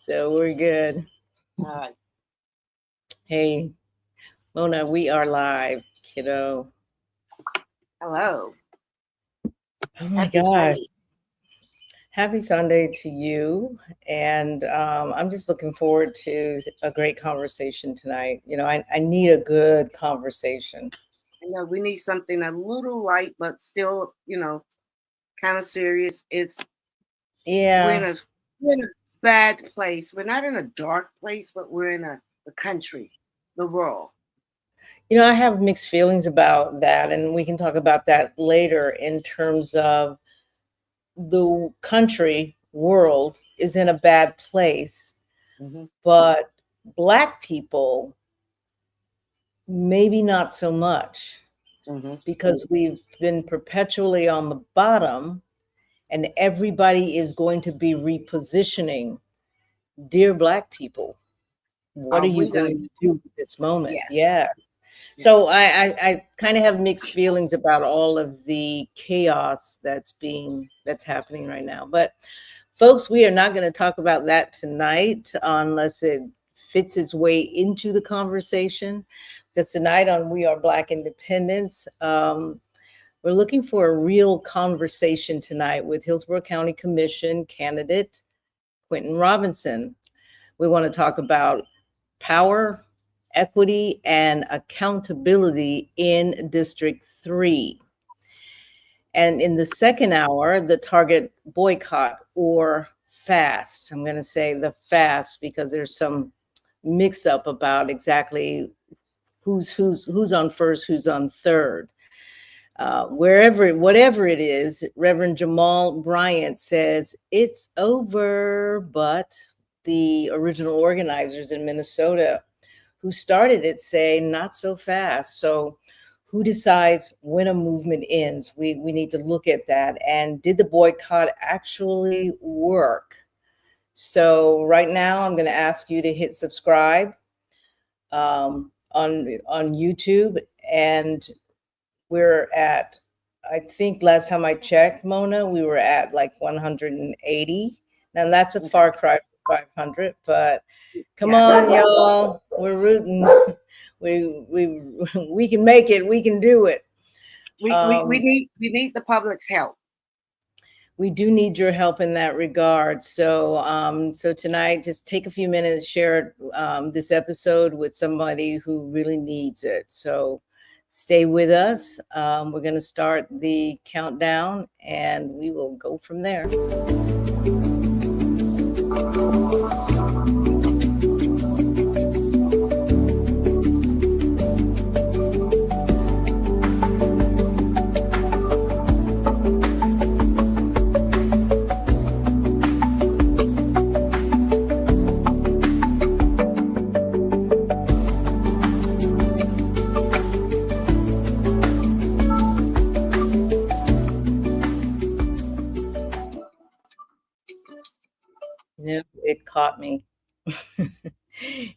So we're good. All right. Hey, Mona, we are live, kiddo. Hello. Oh my Happy gosh. Sunday. Happy Sunday to you. And I'm just looking forward to a great conversation tonight. I need a good conversation. I know we need something a little light, but still, kind of serious. We're in Yeah. a we're in a bad place. We're not in a dark place, but we're in the country, the world. I have mixed feelings about that, and we can talk about that later in terms of the country world is in a bad place, Mm-hmm. but Black people, maybe not so much, Mm-hmm. because we've been perpetually on the bottom and everybody is going to be repositioning. Dear Black people, what Are are you we gonna? going to do at this moment? Yes. Yes. Yes. So I kind of have mixed feelings about all of the chaos that's happening right now. But folks, we are not going to talk about that tonight unless it fits its way into the conversation. Because tonight on We Are Black Independence, we're looking for a real conversation tonight with Hillsborough County Commission candidate Quinton Robinson. We want to talk about power, equity, and accountability in District 3. And in the second hour, the target boycott or fast. I'm going to say the fast because there's some mix up about exactly who's on first, who's on third. Whatever it is, Reverend Jamal Bryant says it's over, but the original organizers in Minnesota who started it say not so fast. So who decides when a movement ends? We need to look at that. And did the boycott actually work? So right now, I'm going to ask you to hit subscribe on YouTube, and we're at, I think last time I checked, Mona, we were at like 180. Now that's a far cry from 500, but come on, y'all, we're rooting. We can make it. We can do it. We need the public's help. We do need your help in that regard. So, so tonight, just take a few minutes, share this episode with somebody who really needs it. So, stay with us. We're going to start the countdown, and we will go from there. It caught me.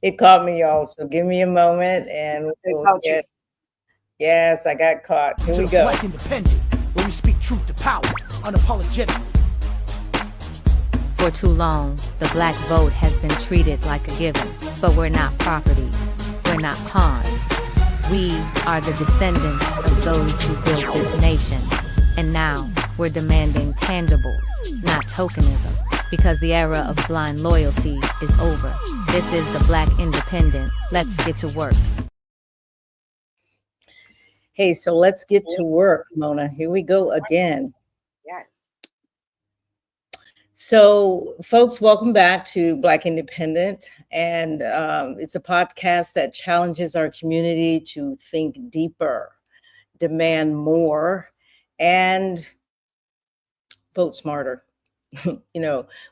It caught me, y'all. So give me a moment and we'll get. Yes, I got caught. Here we go. Black Independent, where we speak truth to power, unapologetically. For too long, the black vote has been treated like a given, but we're not property. We're not pawns. We are the descendants of those who built this nation. And now, we're demanding tangibles, not tokenism, because the era of blind loyalty is over. This is the Black Independent. Let's get to work. Hey, so let's get to work, Mona. Here we go again. Yes. So, folks, welcome back to Black Independent. And it's a podcast that challenges our community to think deeper, demand more, and vote smarter.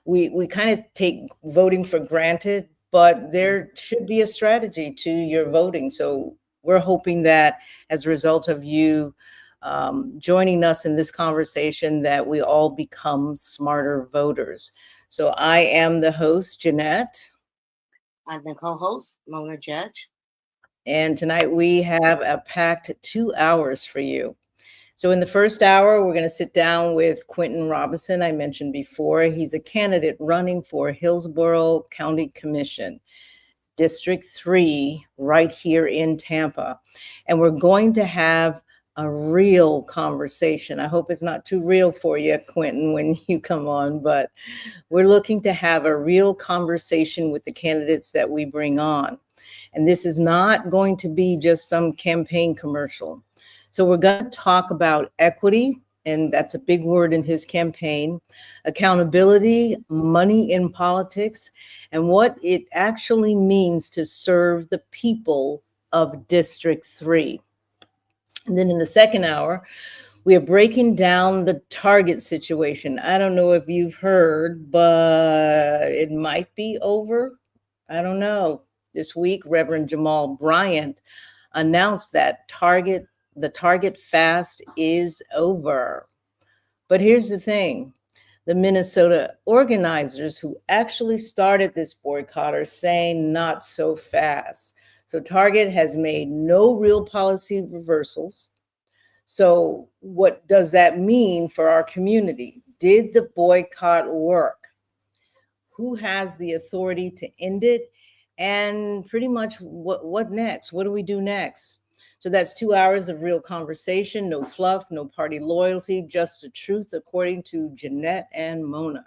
We kind of take voting for granted, but there should be a strategy to your voting. So we're hoping that as a result of you joining us in this conversation, that we all become smarter voters. So I am the host, Jeanette. I'm the co-host, Mona Judge. And tonight we have a packed 2 hours for you. So in the first hour, we're going to sit down with Quinton Robinson. I mentioned before, he's a candidate running for Hillsborough County Commission, District 3, right here in Tampa. And we're going to have a real conversation. I hope it's not too real for you, Quinton, when you come on, but we're looking to have a real conversation with the candidates that we bring on. And this is not going to be just some campaign commercial. So we're going to talk about equity, and that's a big word in his campaign, accountability, money in politics, and what it actually means to serve the people of District 3. And then in the second hour, we are breaking down the Target situation. I don't know if you've heard, but it might be over. I don't know. This week, Reverend Jamal Bryant announced that the Target fast is over. But here's the thing. The Minnesota organizers who actually started this boycott are saying not so fast. So Target has made no real policy reversals. So what does that mean for our community? Did the boycott work? Who has the authority to end it? And pretty much what next? What do we do next? So that's 2 hours of real conversation, no fluff, no party loyalty, just the truth according to Jeanette and Mona.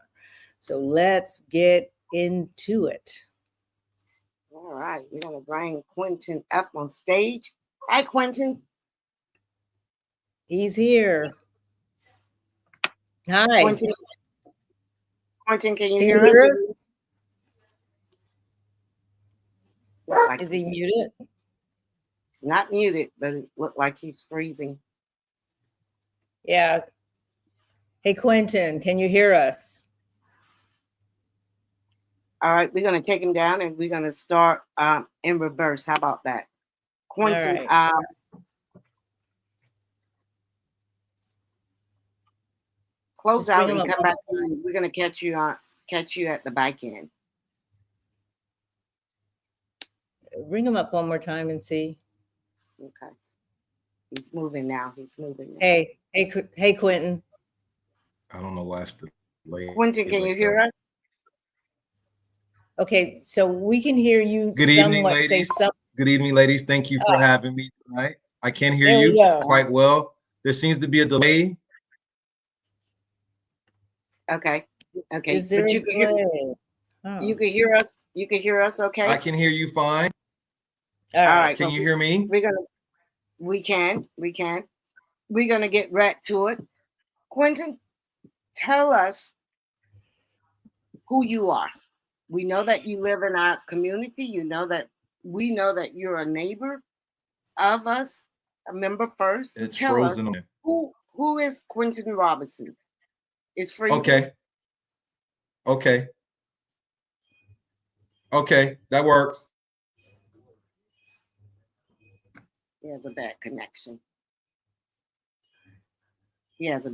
So let's get into it. All right, we're going to bring Quinton up on stage. Hi, Quinton. He's here. Hi. Quinton, can you hear us? Like is he muted? He's not muted, but it looked like he's freezing. Yeah. Hey, Quinton, can you hear us? All right, we're going to take him down and we're going to start in reverse. How about that? Quinton, right. close out and come back in. We're going to catch you at the back end. Bring him up one more time and see. Okay. He's moving now. Hey, Quinton. I don't know why it's delayed. Quinton, can you hear us? Okay, so we can hear you. Good evening, ladies. Good evening, ladies. Thank you for having me tonight. I can hear you quite well. There seems to be a delay. Okay. Is there but you can hear us. You can hear us. Okay. I can hear you fine. All right. Can you hear me? We can. We're gonna get right to it. Quinton, tell us who you are. We know that you live in our community. We know that you're a neighbor of us, a member first. It's tell frozen. Us, who is Quinton Robinson? It's freezing. Okay, that works. He has a bad connection. Yep.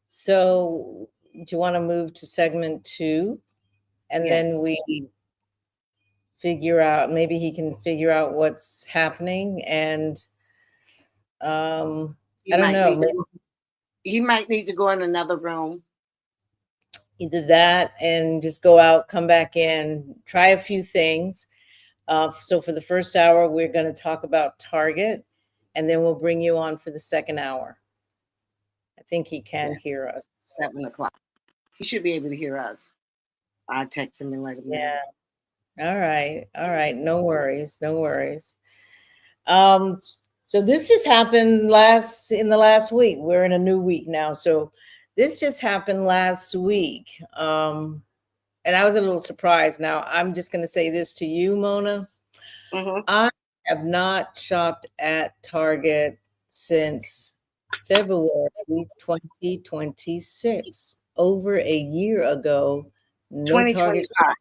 So do you want to move to segment 2? And then we figure out, maybe he can figure out what's happening. And I don't know. He might need to go in another room. Either that and just go out, come back in, try a few things. So for the first hour, we're going to talk about Target, and then we'll bring you on for the second hour. I think he can hear us. 7:00. He should be able to hear us. I'll text him and let him know. Yeah. All right. No worries. So this just happened in the last week. We're in a new week now. So this just happened last week. And I was a little surprised. Now, I'm just going to say this to you, Mona. Mm-hmm. I have not shopped at Target since February 2026, over a year ago. No 2025.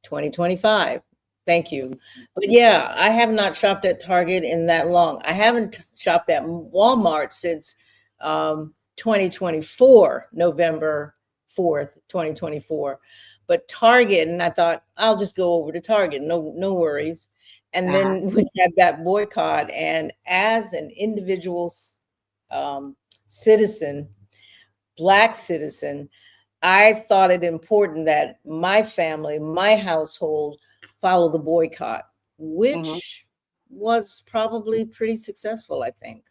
2025. Thank you. But yeah, I have not shopped at Target in that long. I haven't shopped at Walmart since 2024, November 4th, 2024. But Target, and I thought I'll just go over to Target. No worries. And then we had that boycott. And as an individual citizen, Black citizen, I thought it important that my family, my household, follow the boycott, which was probably pretty successful, I think.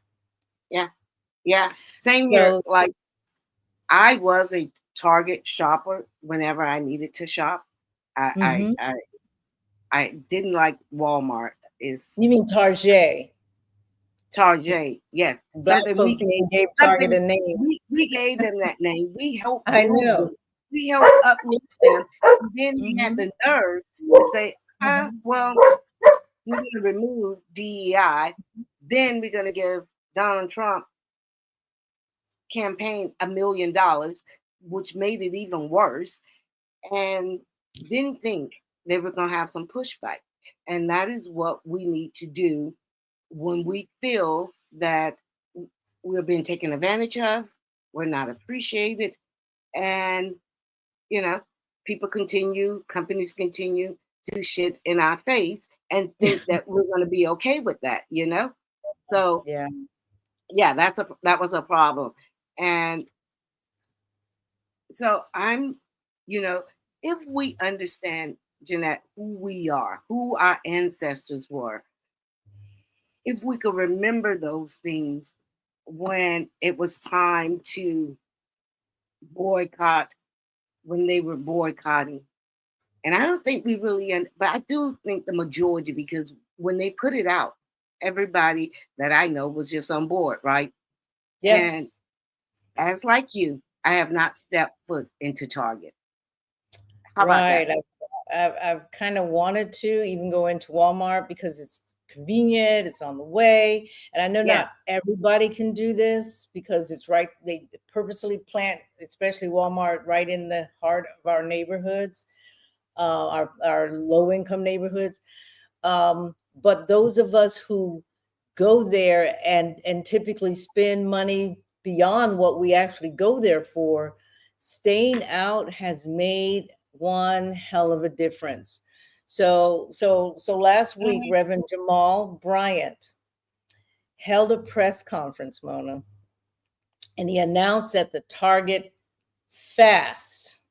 Yeah. Same here. Like, I was a Target shopper whenever I needed to shop. I didn't like Walmart. You mean Target? Target, yes. Black folks gave Target a name. We gave them that name. We helped. I know. We helped uplift them. And then we had the nerve to say, well, we're going to remove DEI. Then we're going to give Donald Trump campaign $1 million, which made it even worse, and didn't think they were going to have some pushback. And that is what we need to do when we feel that we're being taken advantage of, we're not appreciated, and companies continue to do shit in our face and think that we're going to be okay with that, So yeah, that was a problem. And so I'm, if we understand, Jeanette, who we are, who our ancestors were, if we could remember those things when it was time to boycott, when they were boycotting. And I don't think we really, but I do think the majority, because when they put it out, everybody that I know was just on board, right? Yes. And as like you, I have not stepped foot into Target. How about that? I've kind of wanted to even go into Walmart because it's convenient, it's on the way. And I know not everybody can do this because it's right. They purposely plant, especially Walmart, right in the heart of our neighborhoods, our low income neighborhoods. But those of us who go there and typically spend money beyond what we actually go there for, staying out has made one hell of a difference. So last week, Reverend Jamal Bryant held a press conference, Mona, and he announced that the Target fast.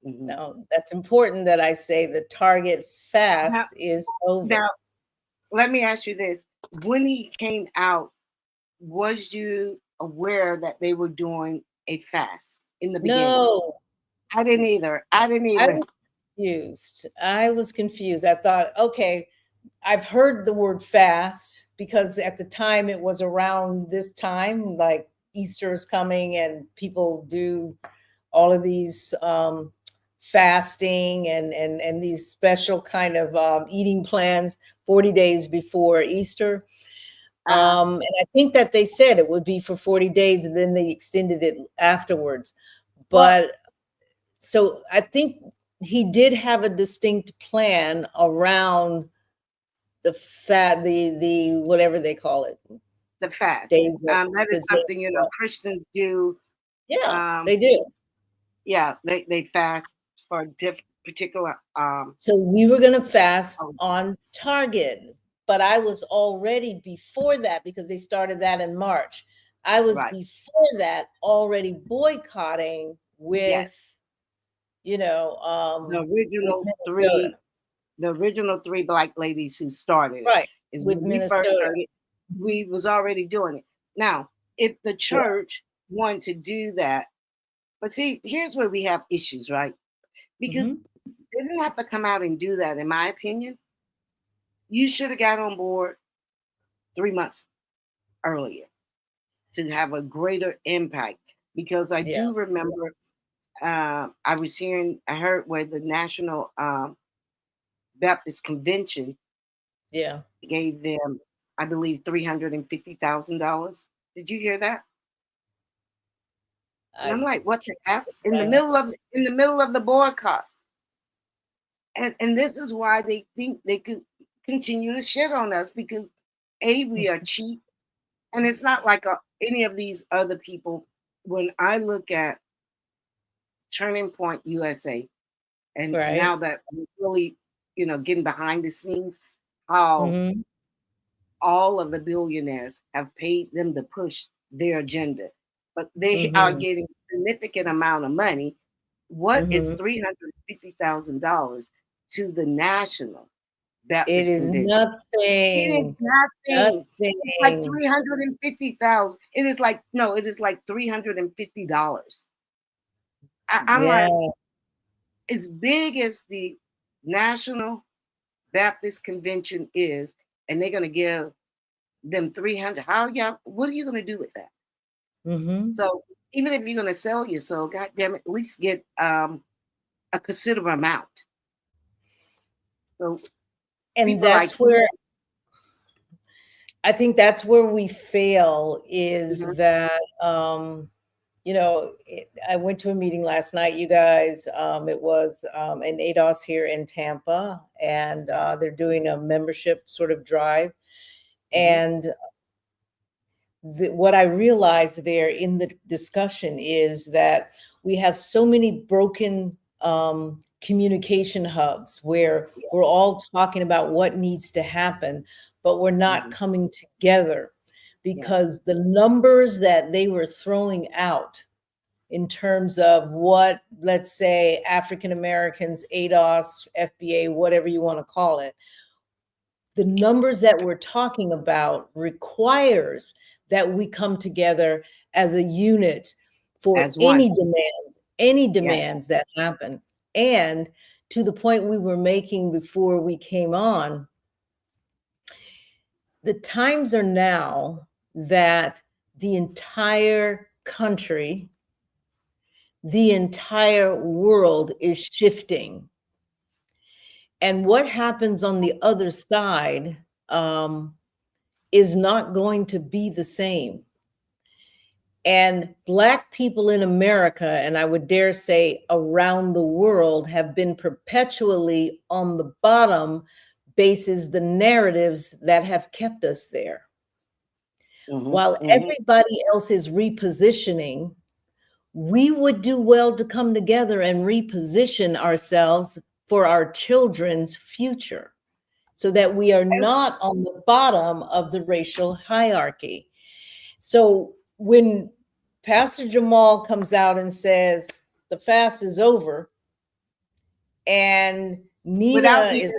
Now, that's important that I say the Target fast is over. Now, let me ask you this. When he came out, was you aware that they were doing a fast in the beginning? No. I didn't either. I was confused. I thought, okay, I've heard the word fast because at the time it was around this time, like Easter is coming and people do all of these fasting and these special kind of eating plans 40 days before Easter. And I think that they said it would be for 40 days and then they extended it afterwards. But so I think he did have a distinct plan around the the whatever they call it. The fast. That is something, Christians do. Yeah, they do. Yeah, they fast for particular. So we were going to fast on Target, but I was already before that because they started that in March. I was before that already boycotting with, the original three Black ladies who started it. Is with Minnesota. We was already doing it. Now, if the church wanted to do that, but see, here's where we have issues, right? Because they didn't have to come out and do that, in my opinion. You should have got on board 3 months earlier to have a greater impact. Because I do remember I heard where the National Baptist Convention gave them, I believe, $350,000. Did you hear that? And I'm like, what the F? In the middle of the boycott. And this is why they think they could continue to shit on us, because we are cheap. And it's not like any of these other people. When I look at Turning Point USA, and now that we're really, getting behind the scenes, how all of the billionaires have paid them to push their agenda, but they are getting a significant amount of money. What is $350,000 to the National Baptist It is Convention? nothing. It is nothing. It's like 350,000. It is like $350. I'm like, as big as the National Baptist Convention is, and they're going to give them 300. What are you going to do with that? So even if you're going to sell your soul, God damn it, at least get a considerable amount. So, and that's where I think that's where we fail is that, you know, I went to a meeting last night, you guys. It was an ADOS here in Tampa, and they're doing a membership sort of drive. And what I realized there in the discussion is that we have so many broken communication hubs where we're all talking about what needs to happen, but we're not coming together, because the numbers that they were throwing out in terms of what, let's say, African Americans, ADOS, FBA, whatever you want to call it, the numbers that we're talking about requires that we come together as a unit for any demands that happen. And to the point we were making before we came on, the times are now that the entire country, the entire world is shifting. And what happens on the other side is not going to be the same. And Black people in America, and I would dare say around the world, have been perpetually on the bottom basis the narratives that have kept us there. While everybody else is repositioning, we would do well to come together and reposition ourselves for our children's future, so that we are not on the bottom of the racial hierarchy. So when Pastor Jamal comes out and says the fast is over, and Nina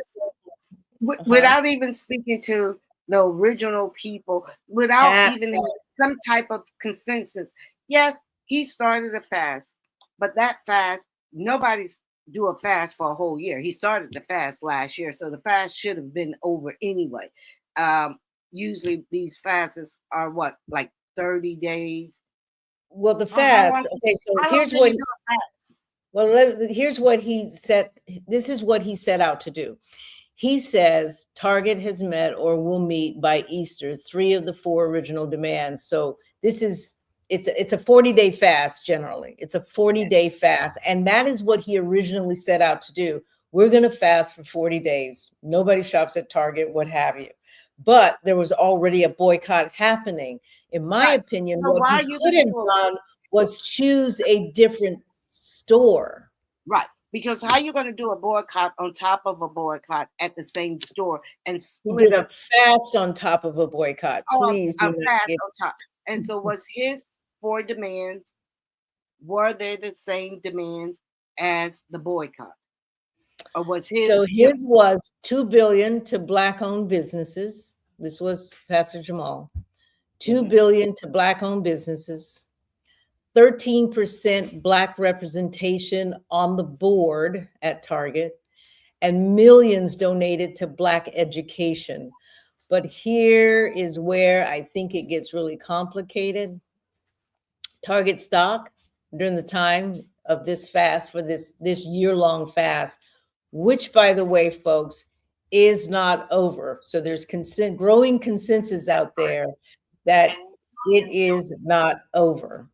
without even speaking to the original people, without even some type of consensus. Yes, he started a fast, but that fast, nobody's do a fast for a whole year. He started the fast last year, so the fast should have been over anyway. Usually these fasts are what, like 30 days? Well, the fast, okay, so here's what he said. This is what he set out to do. He says Target has met or will meet by Easter 3 of the 4 original demands. So this is, it's a 40-day fast generally. It's a 40-day fast. And that is what he originally set out to do. We're going to fast for 40 days. Nobody shops at Target, what have you. But there was already a boycott happening. In my opinion, so what he could have done was choose a different store. Right. Because how you going to do a boycott on top of a boycott at the same store and split a fast on top of a boycott? Please do a fast on top. And so was his 4 demands, were they the same demands as the boycott? Or was his? So his was $2 billion to Black-owned businesses. This was Pastor Jamal. $2 billion to Black-owned businesses. 13% Black representation on the board at Target, and millions donated to Black education. But here is where I think it gets really complicated. Target stock during the time of this fast, for this year-long fast, which, by the way, folks, is not over. So there's growing consensus out there that it is not over.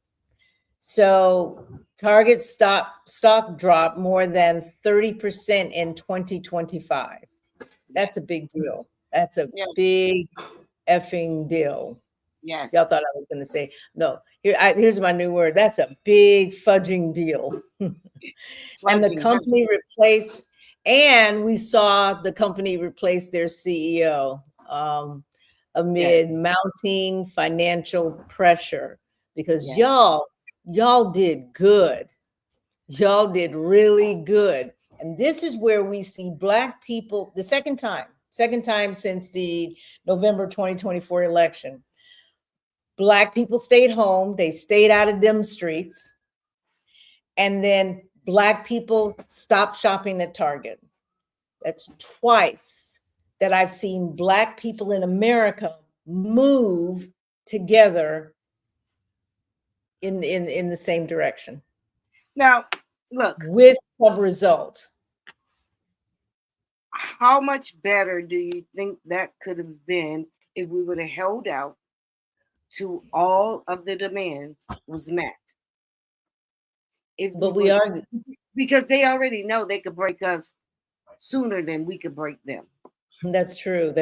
So Target stock dropped more than 30% in 2025. That's a big deal. That's a big effing deal. Yes. Y'all thought I was going to say, no, here's my new word. That's a big fudging deal. And the company replaced, And we saw the company replace their CEO amid mounting financial pressure, because y'all did good. Y'all did really good. And this is where we see Black people, the second time since the November 2024 election. Black people stayed home. They stayed out of them streets. And then Black people stopped shopping at Target. That's twice that I've seen Black people in America move together in the same direction. Now, look. With some result. How much better do you think that could have been if we would have held out to all of the demands was met? Because they already know they could break us sooner than we could break them. That's true.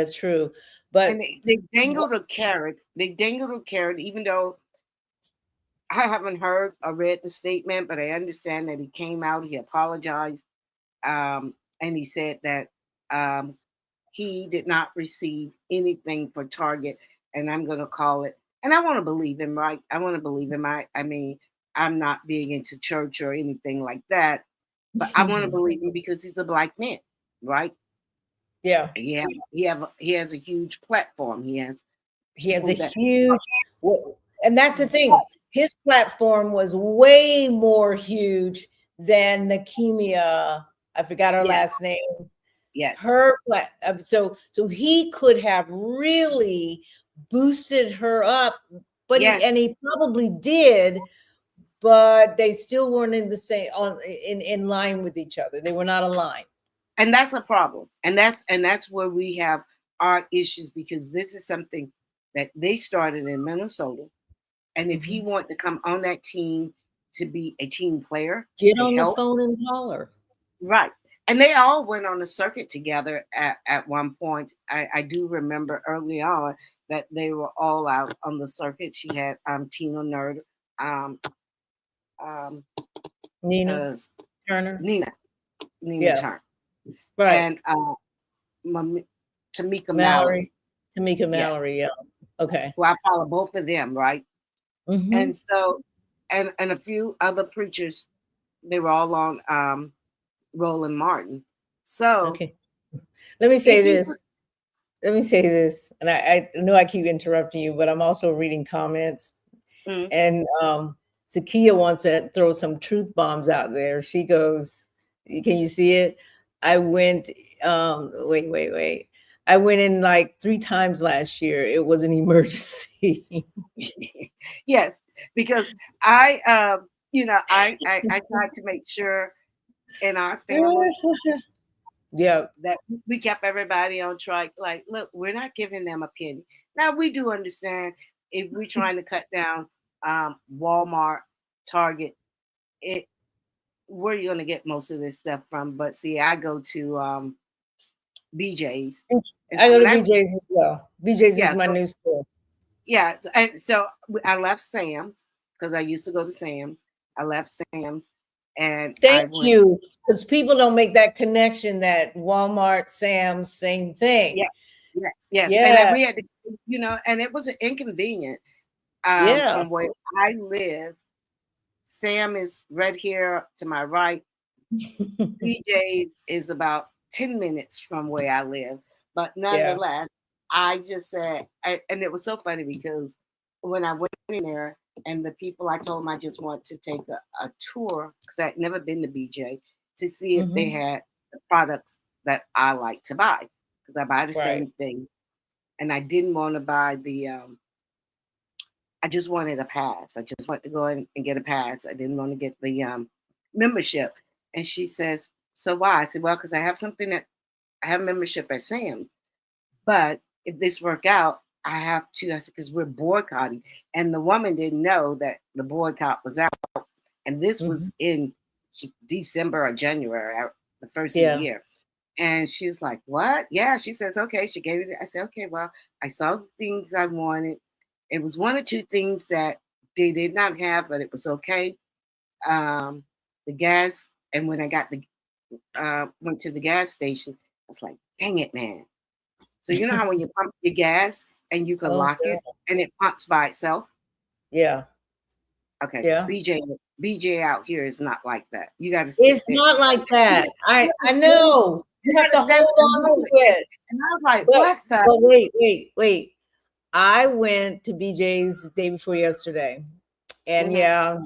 But and they dangled a carrot. Even though I haven't heard or read the statement, but I understand that he came out, he apologized, and he said that he did not receive anything for Target, and I'm going to call it. And I want to believe him, right? I want to believe him. I mean, I'm not being into church or anything like that, but I want to believe him because he's a Black man, right? Yeah. Yeah. He has a huge platform. He has a huge, and that's the thing. His platform was way more huge than Nakemia. I forgot her last name. Yes. So he could have really boosted her up, but he probably did, but they still weren't in the same in line with each other. They were not aligned. And that's a problem. And that's where we have our issues, because this is something that they started in Minnesota. And if he wanted to come on that team to be a team player, get on the phone and call her. Right. And they all went on the circuit together at one point. I do remember early on that they were all out on the circuit. She had Tina Nerd, Nina Turner. Nina Turner. Right. And Tamika Mallory. Tamika Mallory, yeah. Okay. Well, I follow both of them, right? Mm-hmm. And so, and a few other preachers, they were all on Roland Martin. So, okay. Let me say this. And I know I keep interrupting you, but I'm also reading comments. Mm-hmm. And Zakia wants to throw some truth bombs out there. She goes, can you see it? I went, wait. I went in like 3 times last year. It was an emergency. Yes, because I tried to make sure in our family that we kept everybody on track. Like, look, we're not giving them a penny. Now, we do understand if we're trying to cut down Walmart, Target, where are you going to get most of this stuff from? But see, I go to BJ's. I go to BJ's as well. BJ's is my new store. Yeah, and so I left Sam's because I used to go to Sam's. I left Sam's, and thank you, because people don't make that connection that Walmart, Sam's, same thing. Yes. And we had to, and it was inconvenient. From where I live, Sam is right here to my right. BJ's is about 10 minutes from where I live, but nonetheless, I just said, and it was so funny because when I went in there and the people, I told them I just want to take a tour because I'd never been to BJ to see if they had the products that I like to buy, because I buy the same thing, and I didn't want to buy the. I just wanted a pass. I just wanted to go in and get a pass. I didn't want to get the membership. And she says, so why? I said, well, because I have membership at Sam's. But if this work out, I have to. I said, because we're boycotting. And the woman didn't know that the boycott was out. And this was in December or January, the first of the year. And she was like, what? Yeah, she says, okay. She gave it. I said, okay, well, I saw the things I wanted. It was 1 or 2 things that they did not have, but it was okay. The gas, and when I got went to the gas station. I was like, dang it, man. So you know how when you pump your gas and you can lock it and it pumps by itself? Yeah. Okay. Yeah. BJ out here is not like that. You got to. It's not like that. I know. You have to hold on to it. And I was like, what the? But wait. I went to BJ's day before yesterday. And yeah,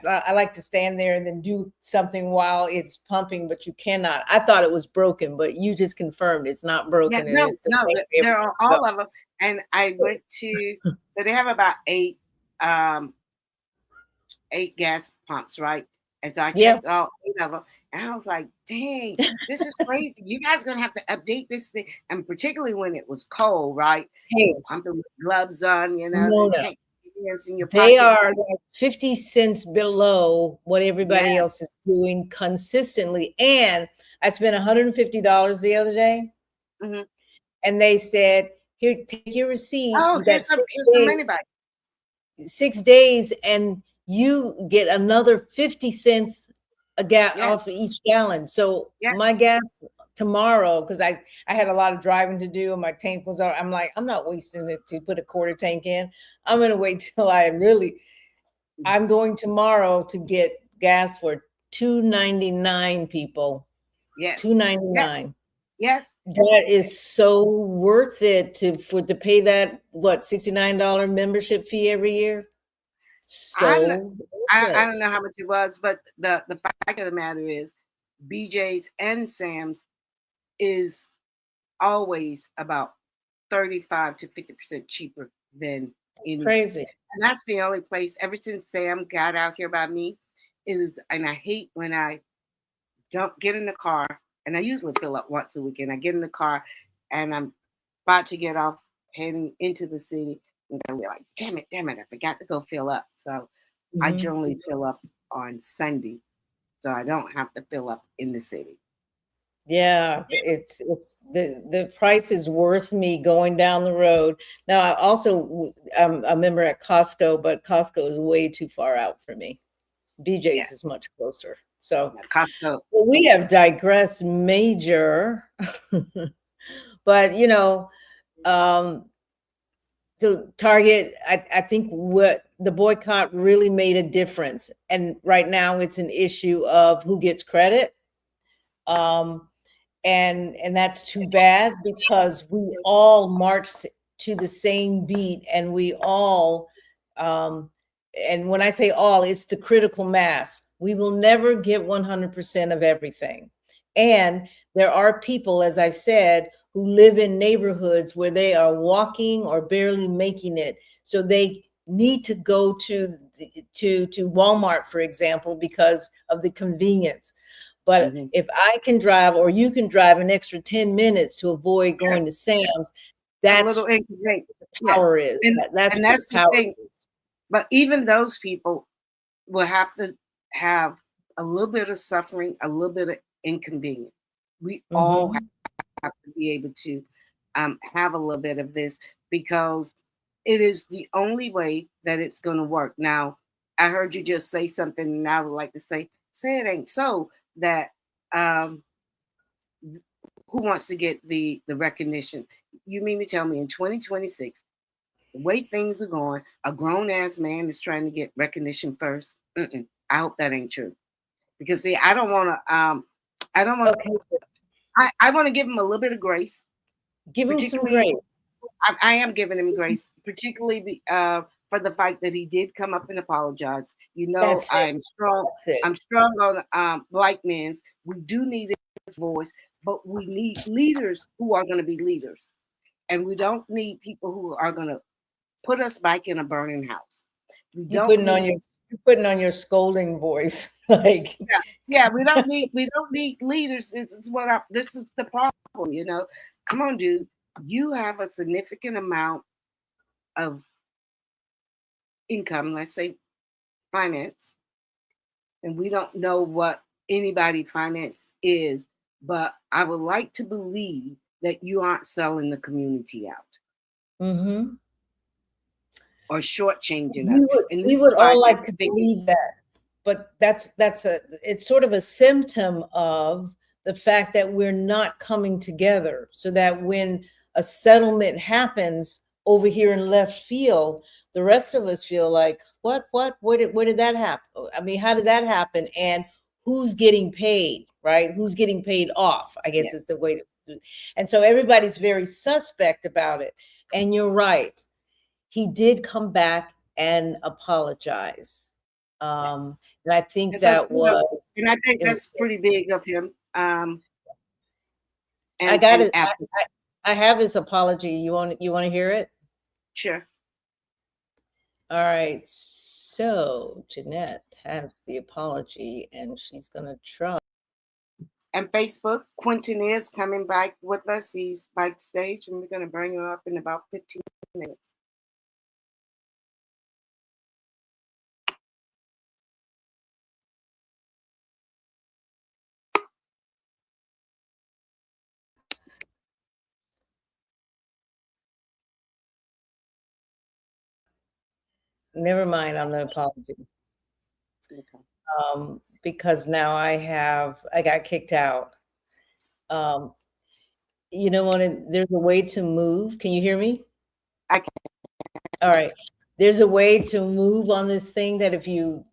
I like to stand there and then do something while it's pumping, but you cannot. I thought it was broken, but you just confirmed it's not broken. Yeah, no, there are all of them. And I went to, so they have about eight gas pumps, right? And so I checked all 8 of them, and I was like, dang, this is crazy. You guys are going to have to update this thing. And particularly when it was cold, right? Hey, pumping with gloves on, you know. No. They are like 50 cents below what everybody else is doing consistently. And I spent $150 the other day. And they said, here, take your receipt. Oh, here's some money back. 6 days, and you get another 50 cents a off of each gallon. So my gas tomorrow, because I had a lot of driving to do and my tank was on. I'm like, I'm not wasting it to put a quarter tank in. I'm going to wait till I'm going tomorrow to get gas for $2.99, people. Yes. $2.99. Yes. That is so worth it to pay that, $69 membership fee every year. I don't know how much it was, but the fact of the matter is BJ's and Sam's is always about 35 to 50% cheaper than any. Crazy. And that's the only place ever since Sam got out here by me and I hate when I don't get in the car, and I usually fill up once a week, and I get in the car and I'm about to get off heading into the city. And we're like, damn it, I forgot to go fill up. So I generally fill up on Sunday, so I don't have to fill up in the city. Yeah, it's the price is worth me going down the road. Now, I also I'm a member at Costco, but Costco is way too far out for me. BJ's is much closer. So Costco. Well, we have digressed major, but so Target, I think what the boycott really made a difference. And right now it's an issue of who gets credit. And that's too bad, because we all marched to the same beat, and we all, and when I say all, it's the critical mass. We will never get 100% of everything. And there are people, as I said, who live in neighborhoods where they are walking or barely making it. So they need to go to Walmart, for example, because of the convenience. But if I can drive, or you can drive an extra 10 minutes to avoid going to Sam's, that's what the power is. That's the power is. But even those people will have to have a little bit of suffering, a little bit of inconvenience. We all have to be able to have a little bit of this, because it is the only way that it's going to work. Now, I heard you just say something, and I would like to say it ain't so, that who wants to get the recognition? You mean to tell me in 2026, the way things are going, a grown-ass man is trying to get recognition first? I hope that ain't true. Because see, I don't want to I want to give him a little bit of grace. Give him some grace. I am giving him grace, particularly for the fact that he did come up and apologize. I'm strong. I'm strong on black men's. We do need his voice, but we need leaders who are going to be leaders, and we don't need people who are going to put us back in a burning house. You're putting on your scolding voice, like we don't need leaders. This is the problem. Come on, dude. You have a significant amount of income, let's say finance, and we don't know what anybody finance is, but I would like to believe that you aren't selling the community out. Or shortchanging us. We would all like to believe that. it's sort of a symptom of the fact that we're not coming together, so that when a settlement happens over here in left field, the rest of us feel like, where did that happen? I mean, how did that happen? And who's getting paid, right? Who's getting paid off, I guess is the way to do it. And so everybody's very suspect about it. And you're right. He did come back and apologize. And I think and I think that's pretty big of him. I got it. I have his apology. You want to hear it? Sure. All right. So Jeanette has the apology, and she's gonna try. And Facebook, Quinton is coming back with us. He's backstage, and we're gonna bring him up in about 15 minutes. Never mind on the apology. Okay. Because now I got kicked out. You know what? There's a way to move. Can you hear me? I can. All right. There's a way to move on this thing that if you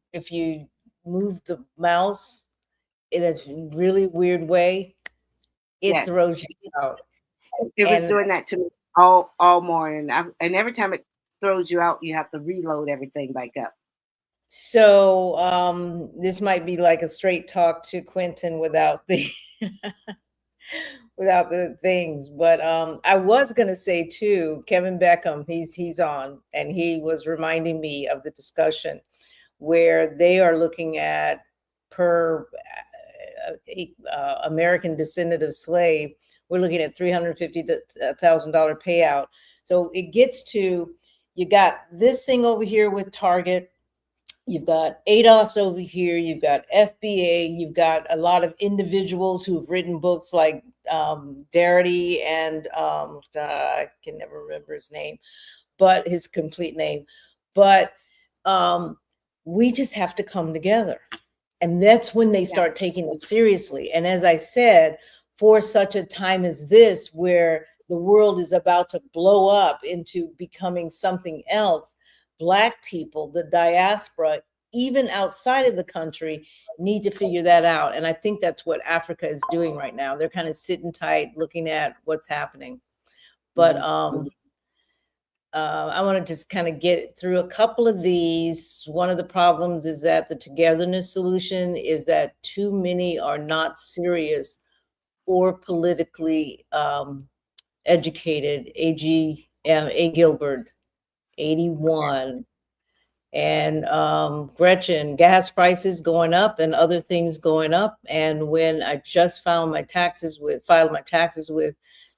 move the mouse in a really weird way, it throws you out. It was doing that to me all morning. And every time it throws you out, you have to reload everything back up. So this might be like a straight talk to Quinton without the without the things. But I was gonna say too, Kevin Beckham, he's on, and he was reminding me of the discussion where they are looking at per American descendant of slave, we're looking at $350,000 payout. So it gets to, you got this thing over here with Target, you've got ADOS over here, you've got FBA, you've got a lot of individuals who've written books like Darity and I can never remember his name, but his complete name. But we just have to come together. And that's when they start taking it seriously. And as I said, for such a time as this, where the world is about to blow up into becoming something else, Black people, the diaspora, even outside of the country, need to figure that out. And I think that's what Africa is doing right now. They're kind of sitting tight, looking at what's happening. But I want to just kind of get through a couple of these. One of the problems is that the togetherness solution is that too many are not serious or politically educated. A. Gilbert, 81. And Gretchen, gas prices going up and other things going up. And when I just filed my taxes with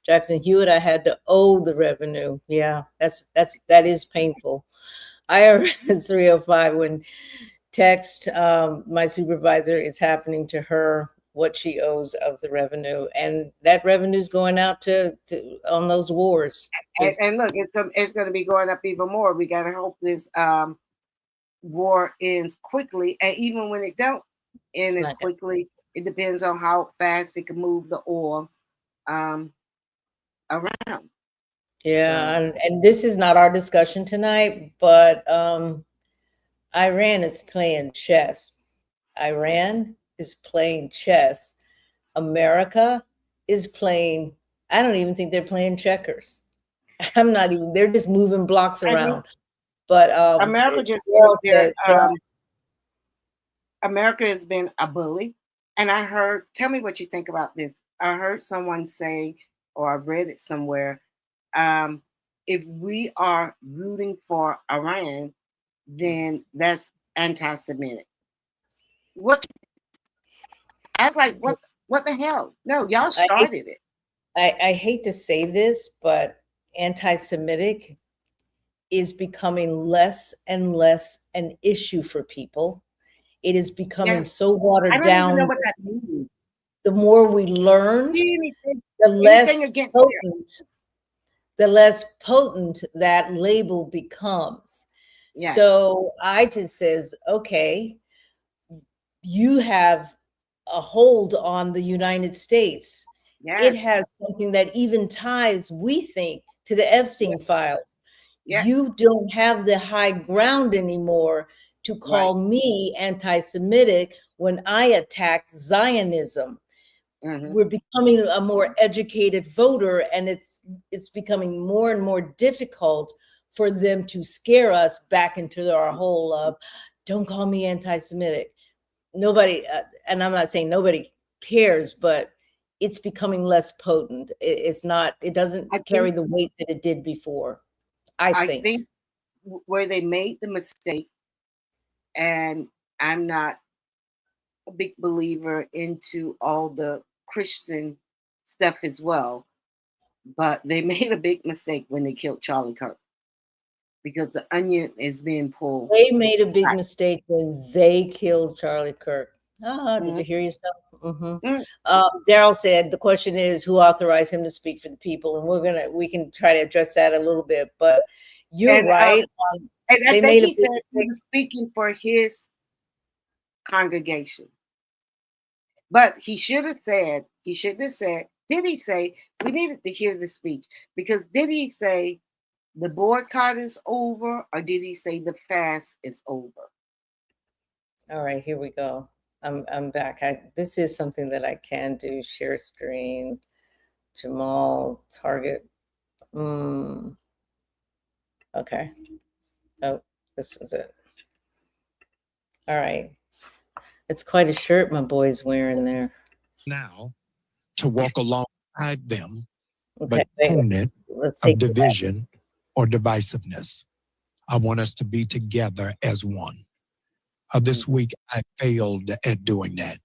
Jackson Hewitt, I had to owe the revenue. Yeah, that is painful. IRS 305, when text my supervisor, is happening to her what she owes of the revenue, and that revenue is going out to on those wars. And look, it's going to be going up even more. We got to hope this war ends quickly, and even when it don't end as quickly, it depends on how fast it can move the oil around. Yeah, and this is not our discussion tonight, but Iran is playing chess. Iran is playing chess. America is playing, I don't even think they're playing checkers. They're just moving blocks around. But America just America has been a bully. And I heard, tell me what you think about this. I heard someone say, or I read it somewhere, if we are rooting for Iran, then that's anti-Semitic. I was like, what the hell? No, y'all started it. I hate to say this, but anti-Semitic is becoming less and less an issue for people. It is becoming so watered down. I don't even know what that means. The more we learn, the less potent that label becomes. Yeah. So I just says, okay, you have a hold on the United States. Yes. It has something that even ties, we think, to the Epstein files. Yes. You don't have the high ground anymore to call me anti-Semitic when I attacked Zionism. We're becoming a more educated voter, and it's becoming more and more difficult for them to scare us back into our whole of, don't call me anti-Semitic. Nobody, and I'm not saying nobody cares, but it's becoming less potent. It's not, it doesn't carry the weight that it did before. I think where they made the mistake, and I'm not a big believer into all the Christian stuff as well, but they made a big mistake when they killed Charlie Kirk, because the onion is being pulled. They made a big mistake when they killed Charlie Kirk. Did you hear yourself? Daryl said the question is, who authorized him to speak for the people, and we can try to address that a little bit. But you're right. And I think he said he was speaking for his congregation. But he should have said, did he say, we needed to hear the speech, because did he say the boycott is over, or did he say the fast is over? All right, here we go. I'm back. This is something that I can do. Share screen, Jamal, target. Okay. Oh, this is it. All right. It's quite a shirt my boy's wearing there. Now, to walk alongside them, okay, but opponent of division or divisiveness. I want us to be together as one. This week, I failed at doing that.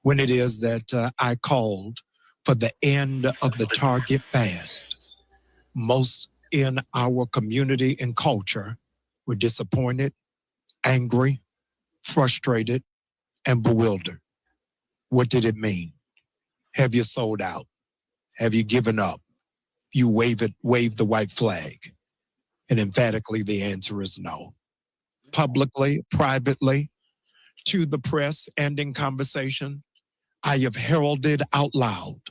When it is that I called for the end of the Target fast, most in our community and culture were disappointed, angry, frustrated, and bewildered. What did it mean? Have you sold out? Have you given up? You wave the white flag? And emphatically, the answer is no. Publicly, privately, to the press, and in conversation, I have heralded out loud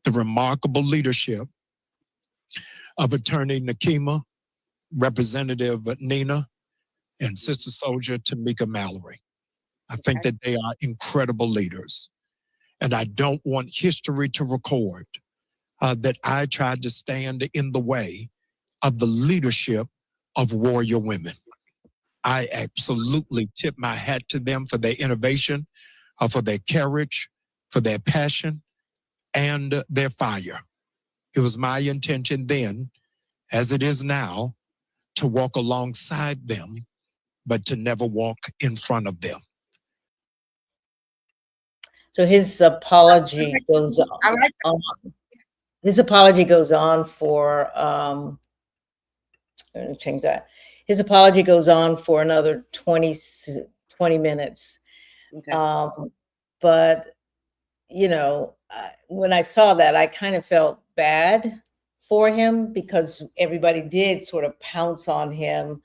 the remarkable leadership of Attorney Nakima, Representative Nina, and Sister Soldier Tamika Mallory. I think that they are incredible leaders. And I don't want history to record that I tried to stand in the way of the leadership of warrior women. I absolutely tip my hat to them for their innovation, for their courage, for their passion, and their fire. It was my intention then, as it is now, to walk alongside them, but to never walk in front of them. So his apology goes on. His apology goes on for, I'm going to change that. His apology goes on for another 20 minutes. Okay. But, you know, when I saw that, I kind of felt bad for him, because everybody did sort of pounce on him.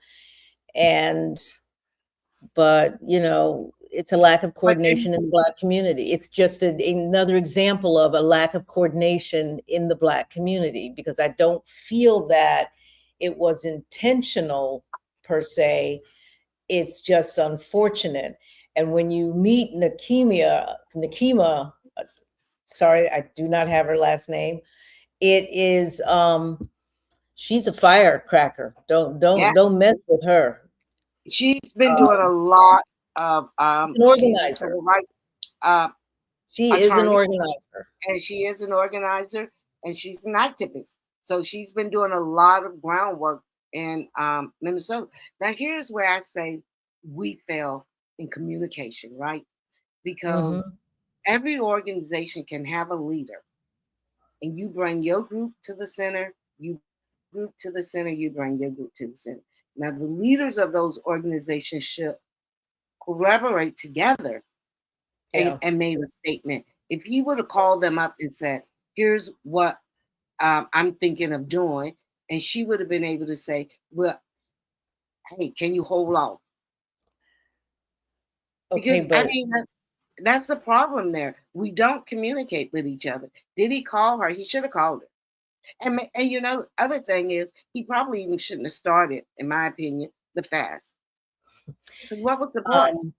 But, you know, it's a lack of coordination in the Black community. It's just another example of a lack of coordination in the Black community, because I don't feel that it was intentional per se. It's just unfortunate. And when you meet Nakima, sorry, I do not have her last name. It is, she's a firecracker. Don't mess with her. She's been doing a lot of an organizer. She is an organizer. And she is an organizer, and she's an activist. So she's been doing a lot of groundwork in Minnesota. Now, here's where I say we fail in communication, right? Because every organization can have a leader, and you bring your group to the center, you bring your group to the center. Now, the leaders of those organizations should collaborate together and made a statement. If he would have called them up and said, here's what I'm thinking of doing, and she would have been able to say, well, hey, can you hold off? Okay, Because but that's the problem there. We don't communicate with each other. Did he call her? He should have called her. And you know, other thing is, he probably even shouldn't have started, in my opinion, the fast. Because what was the point?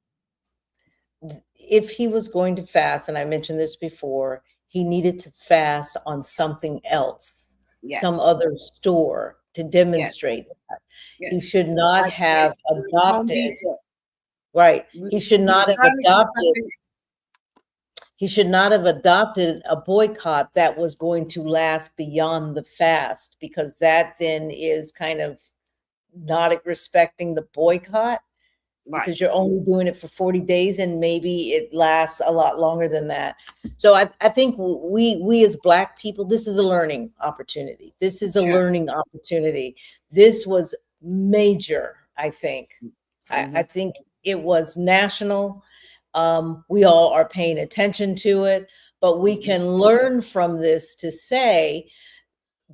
If he was going to fast, and I mentioned this before, he needed to fast on something else, Yes. some other store to demonstrate that. Yes. He should not Like have Home adopted, Depot. right. We- He should we not was have trying to get adopted, something- he should not have adopted a boycott that was going to last beyond the fast, because that then is kind of not respecting the boycott. Right. Because you're only doing it for 40 days and maybe it lasts a lot longer than that. So I think we as Black people, this is a learning opportunity. This is a learning opportunity. This was major, I think. I think it was national. We all are paying attention to it, but we can learn from this to say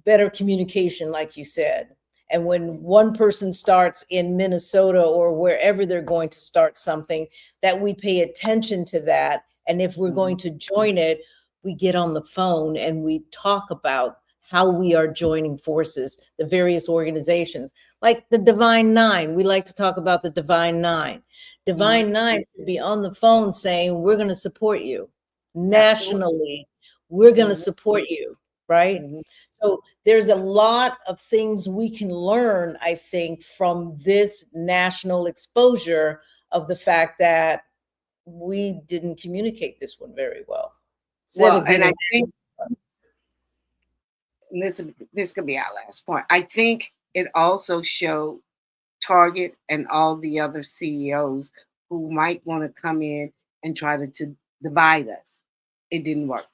better communication, like you said. And when one person starts in Minnesota or wherever they're going to start something, that we pay attention to that. And if we're going to join it, we get on the phone and we talk about how we are joining forces, the various organizations, like the Divine Nine. We like to talk about the Divine Nine. Divine Nine should be on the phone saying, we're going to support you nationally. We're going to support you, right? So there's a lot of things we can learn, I think, from this national exposure of the fact that we didn't communicate this one very well. Well, and I think this could be our last point. I think it also showed Target and all the other CEOs who might want to come in and try to divide us. It didn't work.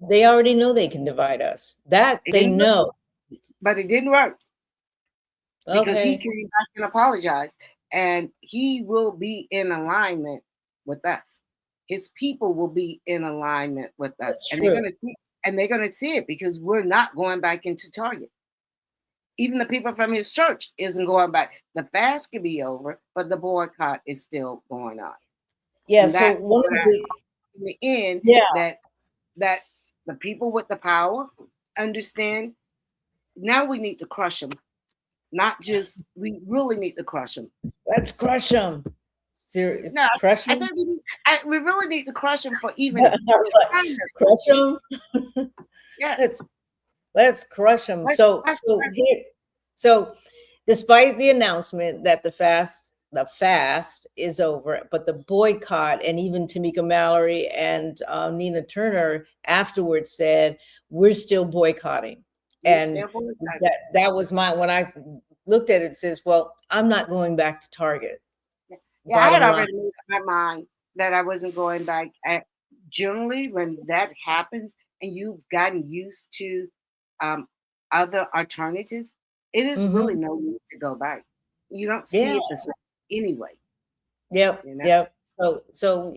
They already know they can divide us. That they know. But it didn't work. Because he came back and apologized. And he will be in alignment with us. His people will be in alignment with us. And they're gonna see it because we're not going back into Target. Even the people from his church isn't going back. The fast could be over, but the boycott is still going on. Yeah, and so one of in the end, that the people with the power understand. Now we need to crush them. Not just, we really need to crush them. Let's crush them. Serious, no, crush them. I think we really need to crush them for even crush them. Yes, let's crush them. So despite the announcement that the fast is over, but the boycott, and even Tamika Mallory and Nina Turner afterwards said, we're still boycotting. And that was when I looked at it, it says, well, I'm not going back to Target. Yeah, I had already made up my mind that I wasn't going back. Generally, when that happens and you've gotten used to other alternatives, it is really no need to go back. You don't see it the same anyway. Yep. You know? Yep. So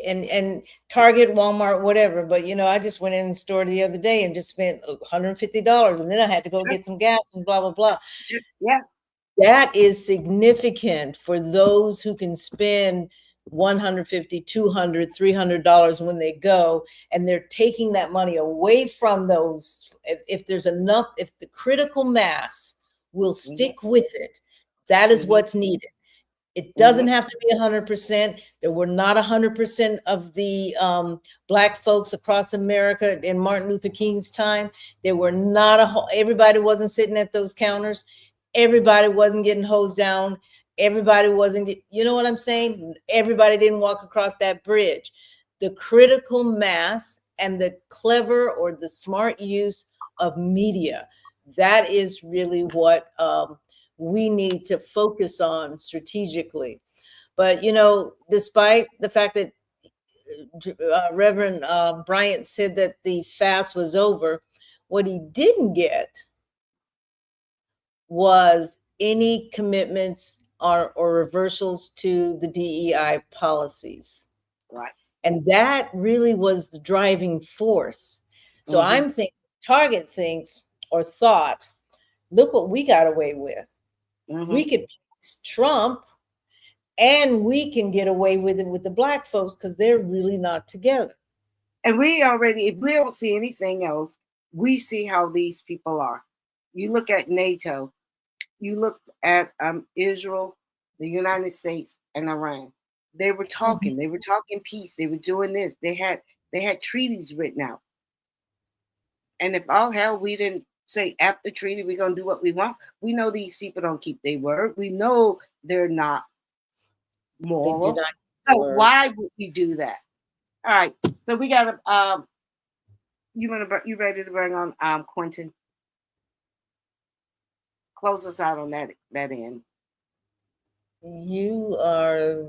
and Target, Walmart, whatever. But I just went in the store the other day and just spent $150, and then I had to go get some gas and blah blah blah. Yeah, that is significant for those who can spend $150, $200, $300 when they go, and they're taking that money away from those. If there's enough, if the critical mass will stick with it, that is what's needed. It doesn't have to be 100%. There were not 100% of the Black folks across America in Martin Luther King's time. There were not everybody wasn't sitting at those counters. Everybody wasn't getting hosed down. Everybody wasn't, you know what I'm saying? Everybody didn't walk across that bridge. The critical mass and the clever or the smart use of media, that is really what we need to focus on strategically. But, despite the fact that Reverend Bryant said that the fast was over, what he didn't get was any commitments or reversals to the DEI policies. Right. And that really was the driving force. So I'm thinking Target thinks or thought, look what we got away with. We could pass Trump And we can get away with it with the Black folks because they're really not together. And we already, if we don't see anything else, we see how these people are. You look at NATO, you look at Israel, the United States, and Iran. They were talking. They were talking peace. They were doing this. They had treaties written out. And if all hell, we didn't say after treaty we're gonna do what we want. We know these people don't keep their word. We know they're not moral. So why would we do that? All right. So we got you ready to bring on Quinton? Close us out on that end. You are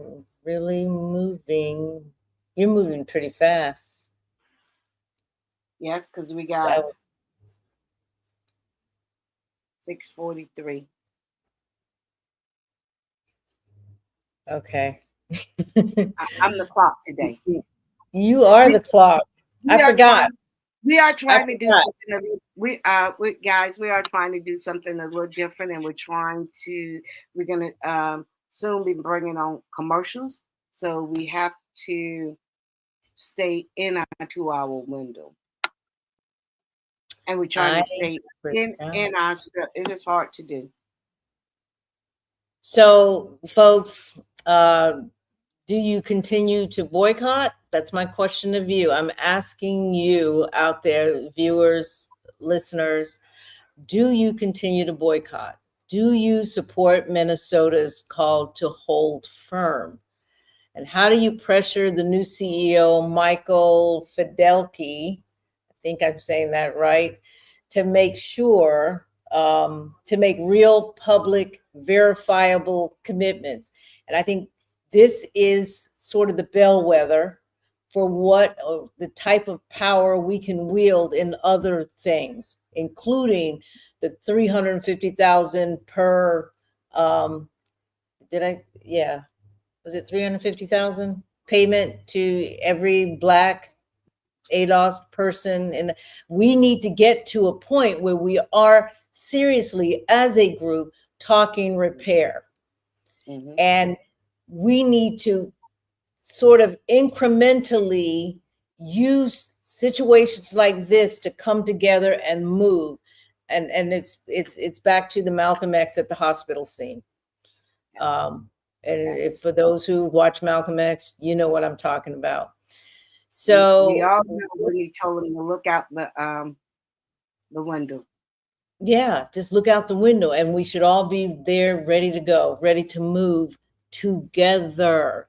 really moving. You're moving pretty fast. Yes, because we got 6:43. Okay. I'm the clock today. You are the clock. I forgot. We are trying to do something. We are trying to do something a little different, and we're gonna soon be bringing on commercials. So we have to stay in our 2-hour window, and we're trying to stay in our script. It is hard to do. So, folks, do you continue to boycott? That's my question of you. I'm asking you out there, viewers, listeners, do you continue to boycott? Do you support Minnesota's call to hold firm? And how do you pressure the new CEO, Michael Fidelki, I think I'm saying that right, to make sure, to make real public verifiable commitments? And I think this is sort of the bellwether for what the type of power we can wield in other things, including the $350,000 per, was it 350,000 payment to every Black ADOS person? And we need to get to a point where we are seriously, as a group, talking repair. And we need to sort of incrementally use situations like this to come together and move. And it's back to the Malcolm X at the hospital scene. And if, for those who watch Malcolm X, you know what I'm talking about. So we all know when you told him to look out the window. Yeah, just look out the window, and we should all be there, ready to go, ready to move together.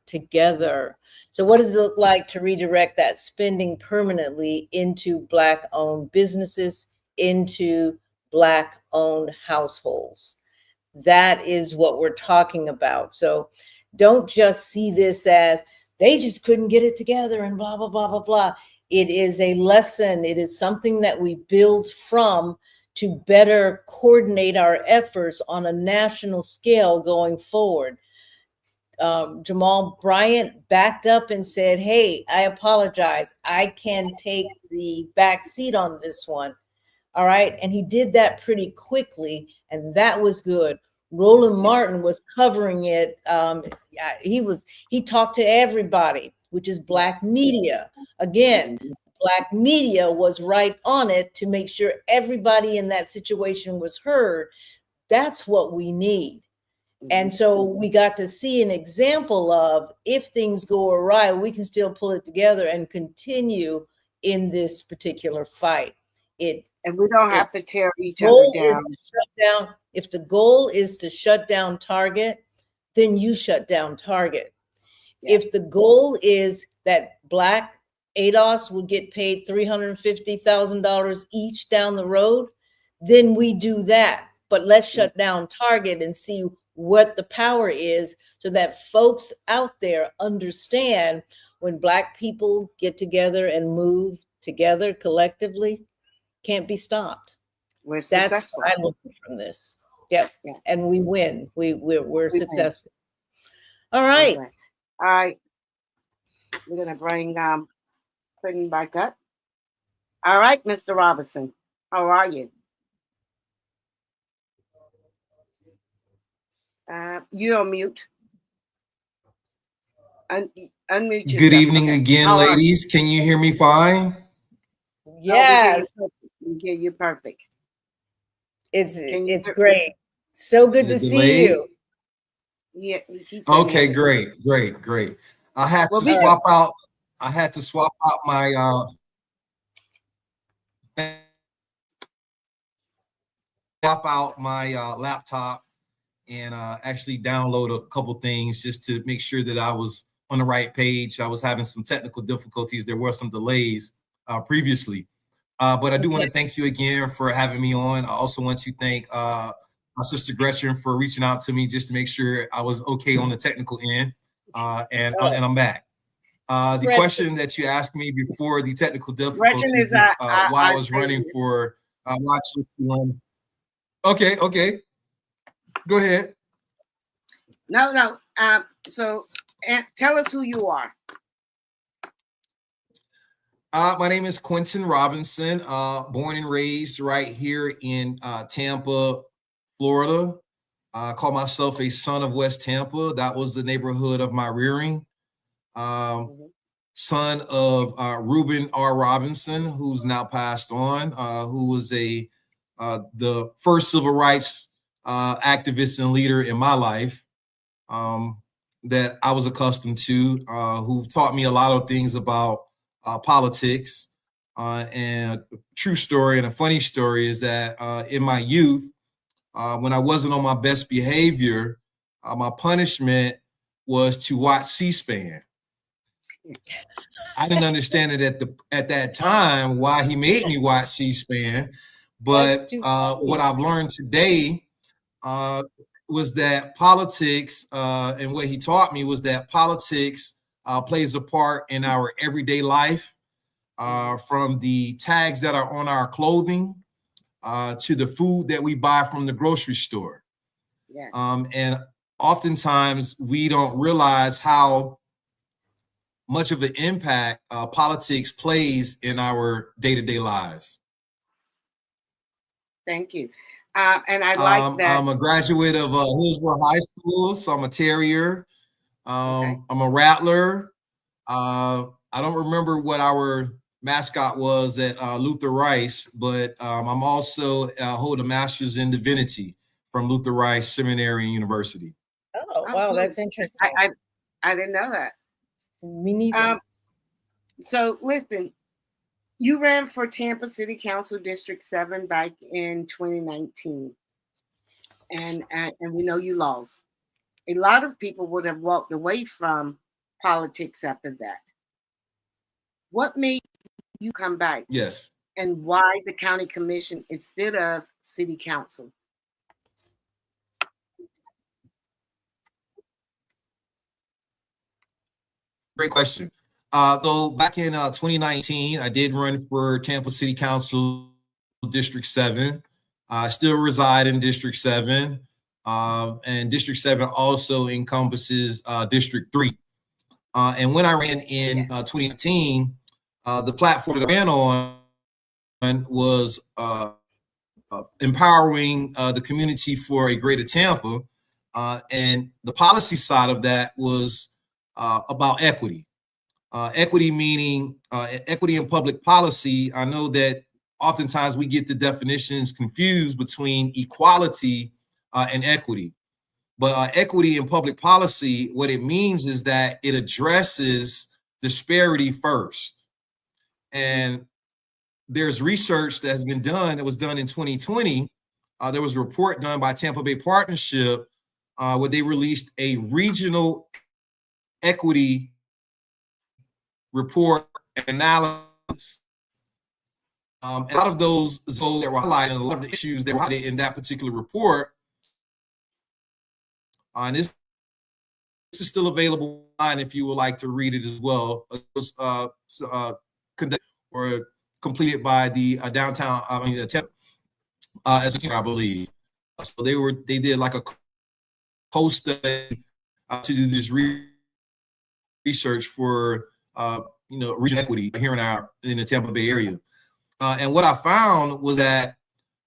So what does it look like to redirect that spending permanently into Black-owned businesses, into Black-owned households? That is what we're talking about. So don't just see this as they just couldn't get it together and blah, blah, blah, blah, blah. It is a lesson. It is something that we build from to better coordinate our efforts on a national scale going forward. Jamal Bryant backed up and said, hey, I apologize. I can take the back seat on this one. All right. And he did that pretty quickly, and that was good. Roland Martin was covering it. He talked to everybody, which is Black media. Again, Black media was right on it to make sure everybody in that situation was heard. That's what we need. And so we got to see an example of, if things go awry, we can still pull it together and continue in this particular fight. And we don't have to tear each other down. If the goal is to shut down Target, then you shut down Target. Yeah. If the goal is that Black ADOS will get paid $350,000 each down the road, then we do that. But let's shut down Target and see what the power is, so that folks out there understand when Black people get together and move together collectively, can't be stopped. We're successful. That's what I look from this. Yep. Yes. And we win. We're successful. Win. All right. All right. We're gonna bring Quinton back up. All right, Mr. Robinson, how are you? You're on mute. Unmute yourself. Good evening again, ladies. Can you hear me fine? Yes. We hear you perfect. It's great. So good to see you. Yeah. Okay, great. I had to swap out. I had to swap out my laptop and actually download a couple things just to make sure that I was on the right page. I was having some technical difficulties. There were some delays previously, but I do want to thank you again for having me on. I also want to thank my sister Gretchen for reaching out to me just to make sure I was okay on the technical end, and I'm back. The question that you asked me before the technical difficulties is why I was running for one. Okay. Go ahead. No. So tell us who you are. My name is Quinton Robinson, born and raised right here in Tampa, Florida. I call myself a son of West Tampa. That was the neighborhood of my rearing. Son of Reuben R. Robinson, who's now passed on, who was the first civil rights activist and leader in my life that I was accustomed to, who taught me a lot of things about politics. And a true story and a funny story is that in my youth, when I wasn't on my best behavior, my punishment was to watch C-SPAN. I didn't understand it at that time why he made me watch C-SPAN, but what I've learned today was that politics, and what he taught me was that politics plays a part in our everyday life, from the tags that are on our clothing to the food that we buy from the grocery store. Yes. And oftentimes we don't realize how much of the impact politics plays in our day-to-day lives. Thank you. And I like that. I'm a graduate of Hillsborough High School, so I'm a terrier. I'm a rattler. I don't remember what our mascot was at Luther Rice, but I'm also hold a master's in divinity from Luther Rice Seminary and University. Oh, wow, that's interesting. I didn't know that. Me neither. So listen, you ran for Tampa City Council District 7 back in 2019, and we know you lost. A lot of people would have walked away from politics after that. What made you come back? Yes. And why the county commission instead of city council? Great question. So back in 2019, I did run for Tampa City Council District 7. I still reside in District 7. And District 7 also encompasses District 3. And when I ran in 2019, the platform that I ran on was empowering the community for a greater Tampa. And the policy side of that was about equity. Equity meaning equity in public policy. I know that oftentimes we get the definitions confused between equality and equity. But equity in public policy, what it means is that it addresses disparity first. And there's research that has been done, that was done in 2020. There was a report done by Tampa Bay Partnership where they released a regional equity report analysis. A lot of those that were highlighted, a lot of the issues that were highlighted in that particular report, and this is still available online if you would like to read it as well. It was conducted or completed by the as I believe. So they did like a co-study to do this research for regional equity here in the Tampa Bay area. And what I found was that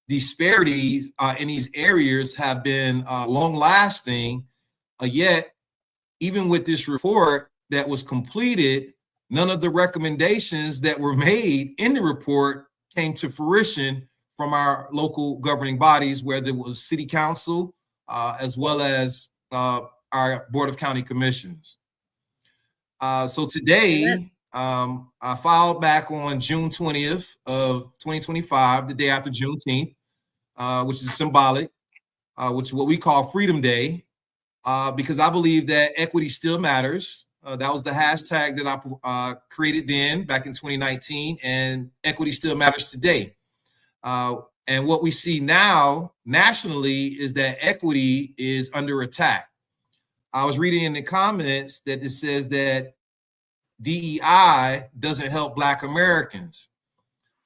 disparities in these areas have been long lasting, yet even with this report, that was completed, none of the recommendations that were made in the report came to fruition from our local governing bodies, whether it was city council, as well as our Board of County Commissions. So today, I filed back on June 20th of 2025, the day after Juneteenth, which is symbolic, which is what we call Freedom Day, because I believe that equity still matters. That was the hashtag that I created then back in 2019, and equity still matters today. And what we see now nationally is that equity is under attack. I was reading in the comments that it says that DEI doesn't help Black Americans.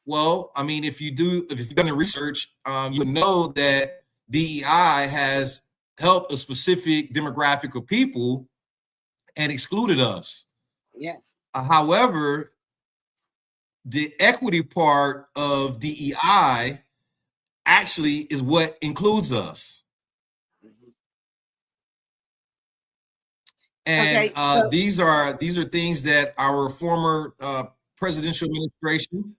Well, I mean, if you've done the research, you know that DEI has helped a specific demographic of people and excluded us. Yes. However, the equity part of DEI actually is what includes us. And Okay, so- these are things that our former presidential administration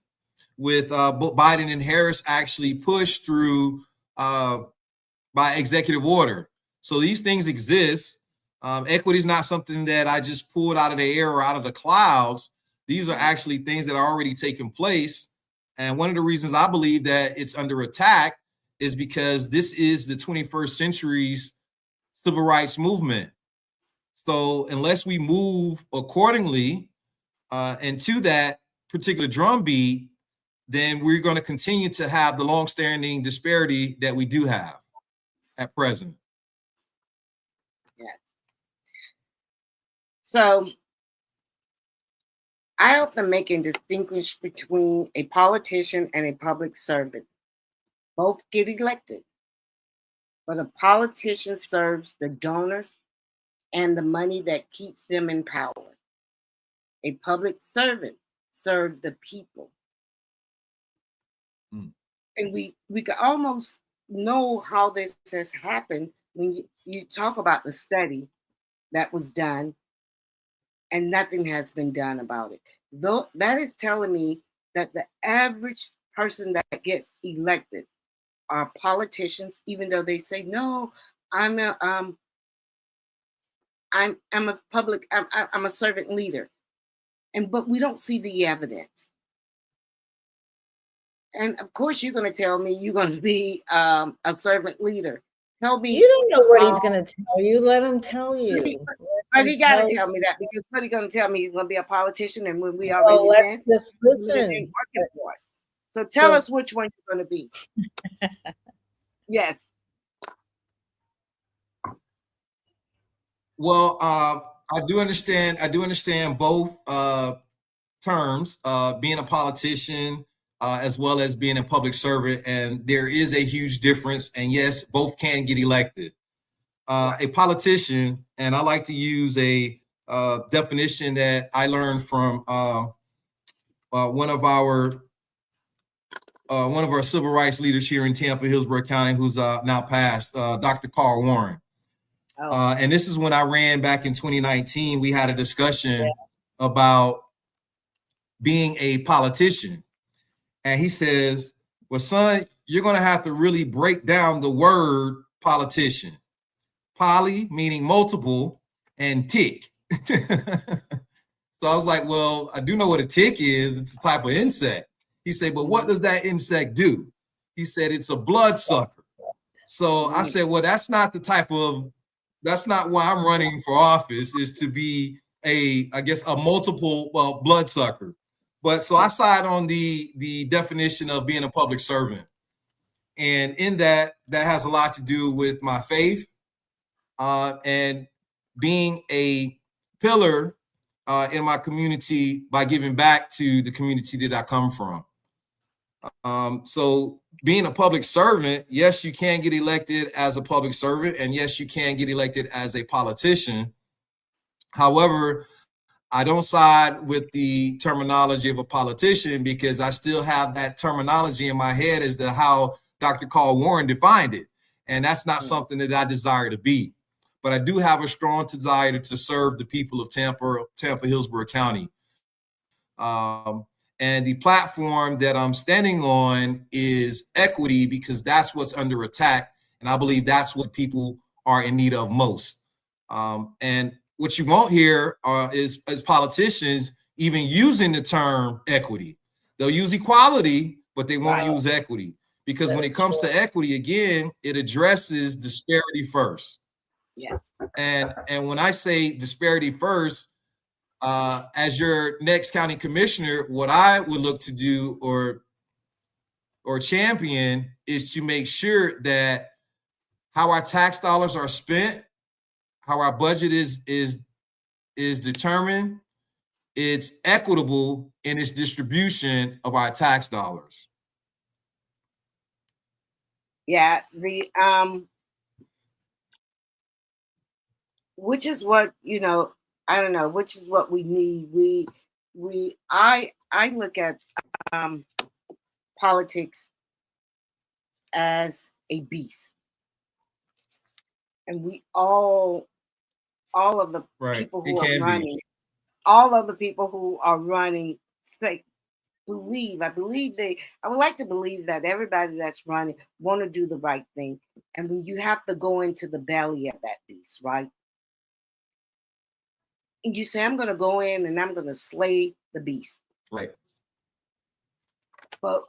with Biden and Harris actually pushed through by executive order. So these things exist. Equity is not something that I just pulled out of the air or out of the clouds. These are actually things that are already taking place. And one of the reasons I believe that it's under attack is because this is the 21st century's civil rights movement. So unless we move accordingly and to that particular drumbeat, then we're going to continue to have the longstanding disparity that we do have at present. Yes. So I often make a distinction between a politician and a public servant. Both get elected, but a politician serves the donors and the money that keeps them in power. A public servant serves the people. And we can almost know how this has happened when you talk about the study that was done and nothing has been done about it. Though that is telling me that the average person that gets elected are politicians, even though they say, no, I'm a servant leader. But we don't see the evidence. And of course, you're going to tell me you're going to be a servant leader. Tell me. You don't know what he's going to tell you. Let him tell you. But he got to tell me that, because what he going to tell me he's going to be a politician, and when we already said, just listen. Working for us. So tell us which one you're going to be. Yes. Well, I do understand both terms, being a politician as well as being a public servant, and there is a huge difference. And yes, both can get elected. A politician, and I like to use a definition that I learned from one of our civil rights leaders here in Tampa, Hillsborough County, who's now passed, Dr. Carl Warren. And this is when I ran back in 2019. We had a discussion about being a politician. And he says, well, son, you're going to have to really break down the word politician. Poly meaning multiple, and tick. So I was like, well, I do know what a tick is. It's a type of insect. He said, but what does that insect do? He said, it's a bloodsucker. So I said, well, that's not why I'm running for office, is to be a multiple bloodsucker. But so I side on the definition of being a public servant. And in that has a lot to do with my faith and being a pillar in my community by giving back to the community that I come from. So being a public servant, yes, you can get elected as a public servant, and yes, you can get elected as a politician. However, I don't side with the terminology of a politician, because I still have that terminology in my head as to how Dr. Carl Warren defined it. And that's not something that I desire to be. but I do have a strong desire to serve the people of Tampa, Hillsborough County. And the platform that I'm standing on is equity, because that's what's under attack. And I believe that's what people are in need of most. And what you won't hear is politicians even using the term equity. They'll use equality, but they won't use equity. Because when it comes to equity, again, it addresses disparity first. Yes. And when I say disparity first, as your next county commissioner, what I would look to do or champion is to make sure that how our tax dollars are spent, how our budget is determined, it's equitable in its distribution of our tax dollars. Yeah, which is what, I don't know, which is what we need. I look at politics as a beast. And we all of the people who are running, all of the people who are running say, I would like to believe that everybody that's running want to do the right thing. And when you have to go into the belly of that beast, right? And you say, I'm going to go in and I'm going to slay the beast. Right. But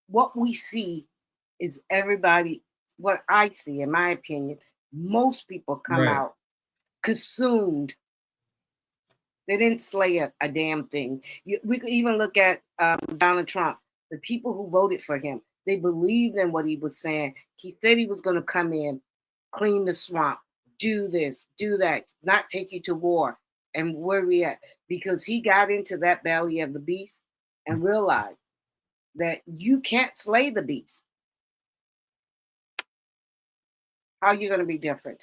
what we see is what I see, in my opinion, most people come out consumed. They didn't slay a damn thing. We could even look at Donald Trump. The people who voted for him, they believed in what he was saying. He said he was going to come in, clean the swamp, do this, do that, not take you to war. And where we at? Because he got into that belly of the beast and realized that you can't slay the beast. How are you going to be different?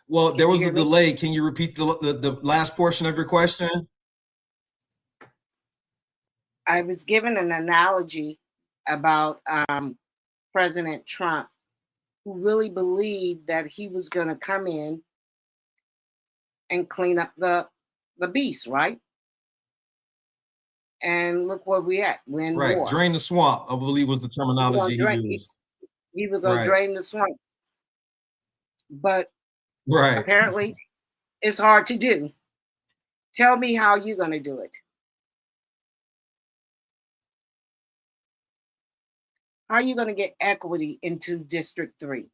Well, there was a delay. Can you repeat the last portion of your question? I was given an analogy about President Trump, who really believed that he was going to come in and clean up the beast, right? And look where we at. We're in war. Drain the swamp, I believe was the terminology he used. He was going to drain the swamp. But apparently it's hard to do. Tell me how you're going to do it. How are you going to get equity into District 3?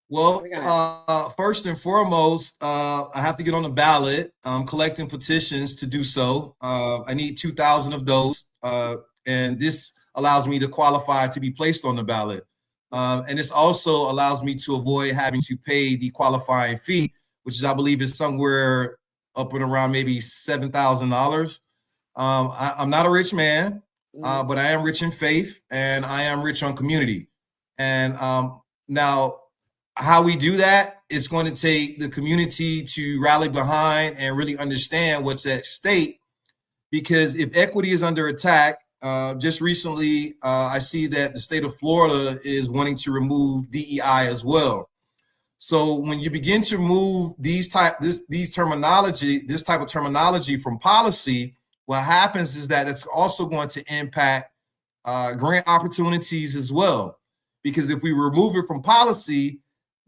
Well, first and foremost, I have to get on the ballot. I'm collecting petitions to do so. I need 2,000 of those, and this allows me to qualify to be placed on the ballot. And this also allows me to avoid having to pay the qualifying fee, which is, I believe, is somewhere up and around maybe $7,000. I'm not a rich man, but I am rich in faith and I am rich on community. And now, how we do that, it's going to take the community to rally behind and really understand what's at stake. Because if equity is under attack, just recently, I see that the state of Florida is wanting to remove DEI as well. So when you begin to move this type of terminology from policy, what happens is that it's also going to impact grant opportunities as well. Because if we remove it from policy,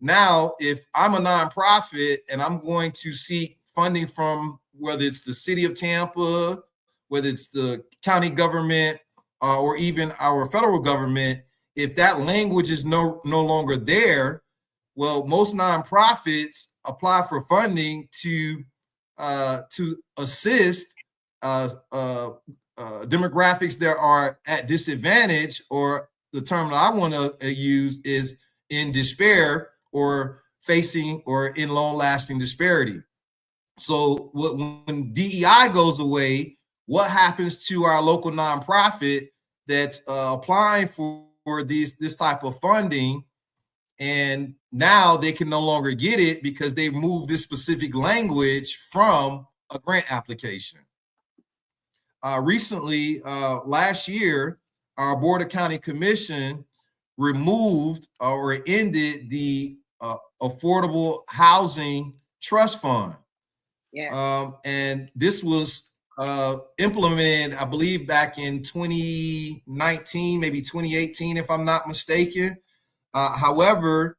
now if I'm a nonprofit and I'm going to seek funding from whether it's the city of Tampa, whether it's the county government, or even our federal government, if that language is no longer there, well, most nonprofits apply for funding to assist demographics that are at disadvantage, or the term that I want to use is in despair or facing or in long-lasting disparity. So when DEI goes away, what happens to our local nonprofit that's applying for this type of funding, and now they can no longer get it because they've moved this specific language from a grant application. Recently, last year, our Board of County Commission removed or ended the Affordable Housing Trust Fund. Yes. And this was implemented, I believe, back in 2019, maybe 2018, if I'm not mistaken. However,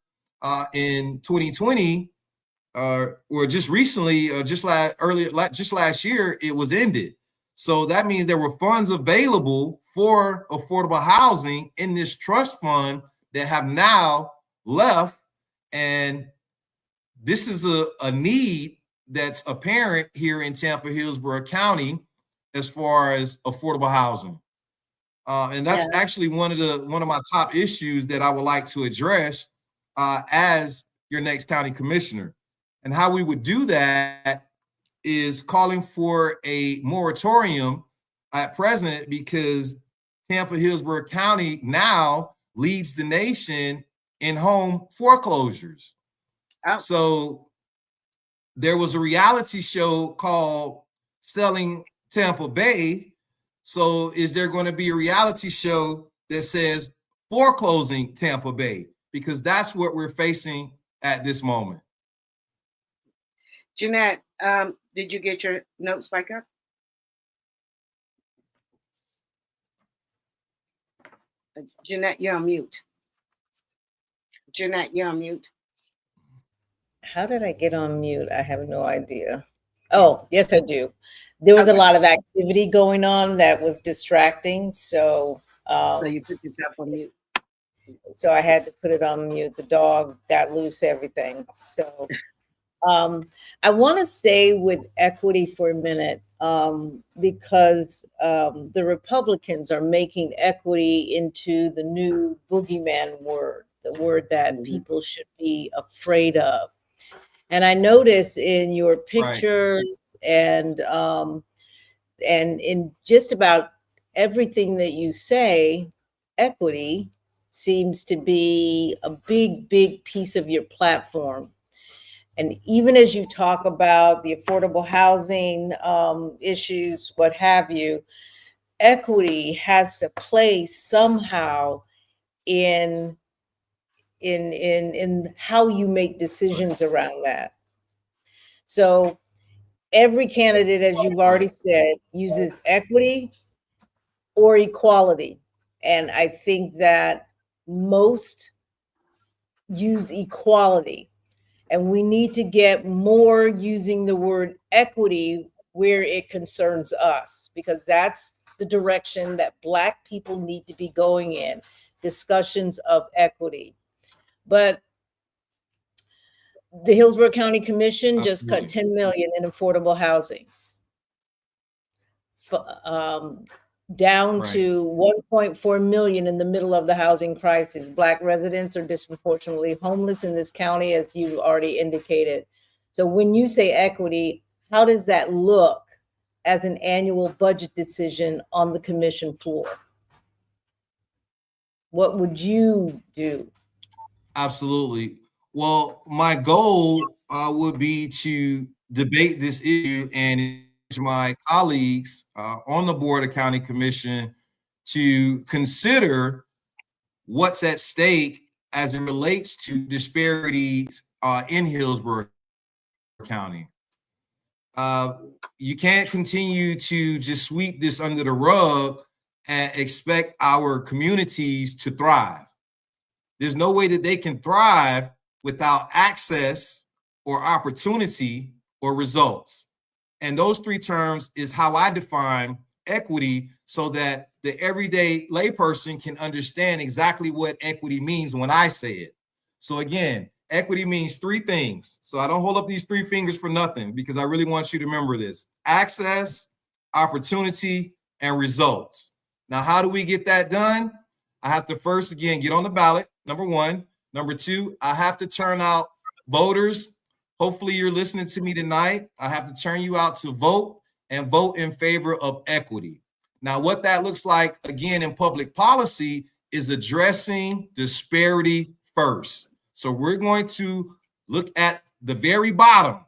in 2020, or just recently, just last year, it was ended. So that means there were funds available for affordable housing in this trust fund that have now left. And this is a need that's apparent here in Tampa, Hillsborough County, as far as affordable housing. And that's actually one of my top issues that I would like to address as your next county commissioner. And how we would do that is calling for a moratorium at present, because Tampa, Hillsborough County now leads the nation in home foreclosures. Oh. So there was a reality show called Selling Tampa Bay. So is there going to be a reality show that says foreclosing Tampa Bay? Because that's what we're facing at this moment. Jeanette, did you get your notes back up? Jeanette, you're on mute. Jeanette, you're on mute. How did I get on mute? I have no idea. Oh, yes, I do. There was a lot of activity going on that was distracting. So You put yourself on mute. So I had to put it on mute. The dog got loose, everything. So I want to stay with equity for a minute because the Republicans are making equity into the new boogeyman word, the word that people should be afraid of. And I notice in your pictures and in just about everything that you say, equity seems to be a big, big piece of your platform. And even as you talk about the affordable housing issues, what have you, equity has to play somehow in how you make decisions around that. So every candidate, as you've already said, uses equity or equality. And I think that most use equality. And we need to get more using the word equity where it concerns us, because that's the direction that Black people need to be going in, discussions of equity. But the Hillsborough County Commission just cut $10 million in affordable housing, down to $1.4 million in the middle of the housing crisis. Black residents are disproportionately homeless in this county, as you already indicated. So when you say equity, how does that look as an annual budget decision on the commission floor? What would you do? Absolutely. Well, my goal would be to debate this issue and my colleagues on the Board of County Commission to consider what's at stake as it relates to disparities in Hillsborough County. You can't continue to just sweep this under the rug and expect our communities to thrive. There's no way that they can thrive without access or opportunity or results. And those three terms is how I define equity, so that the everyday layperson can understand exactly what equity means when I say it. So again, equity means three things. So I don't hold up these three fingers for nothing, because I really want you to remember this: access, opportunity, and results. Now, how do we get that done? I have to first, again, get on the ballot, number one. Number two, I have to turn out voters. Hopefully you're listening to me tonight. I have to turn you out to vote, and vote in favor of equity. Now, what that looks like, again, in public policy is addressing disparity first. So we're going to look at the very bottom.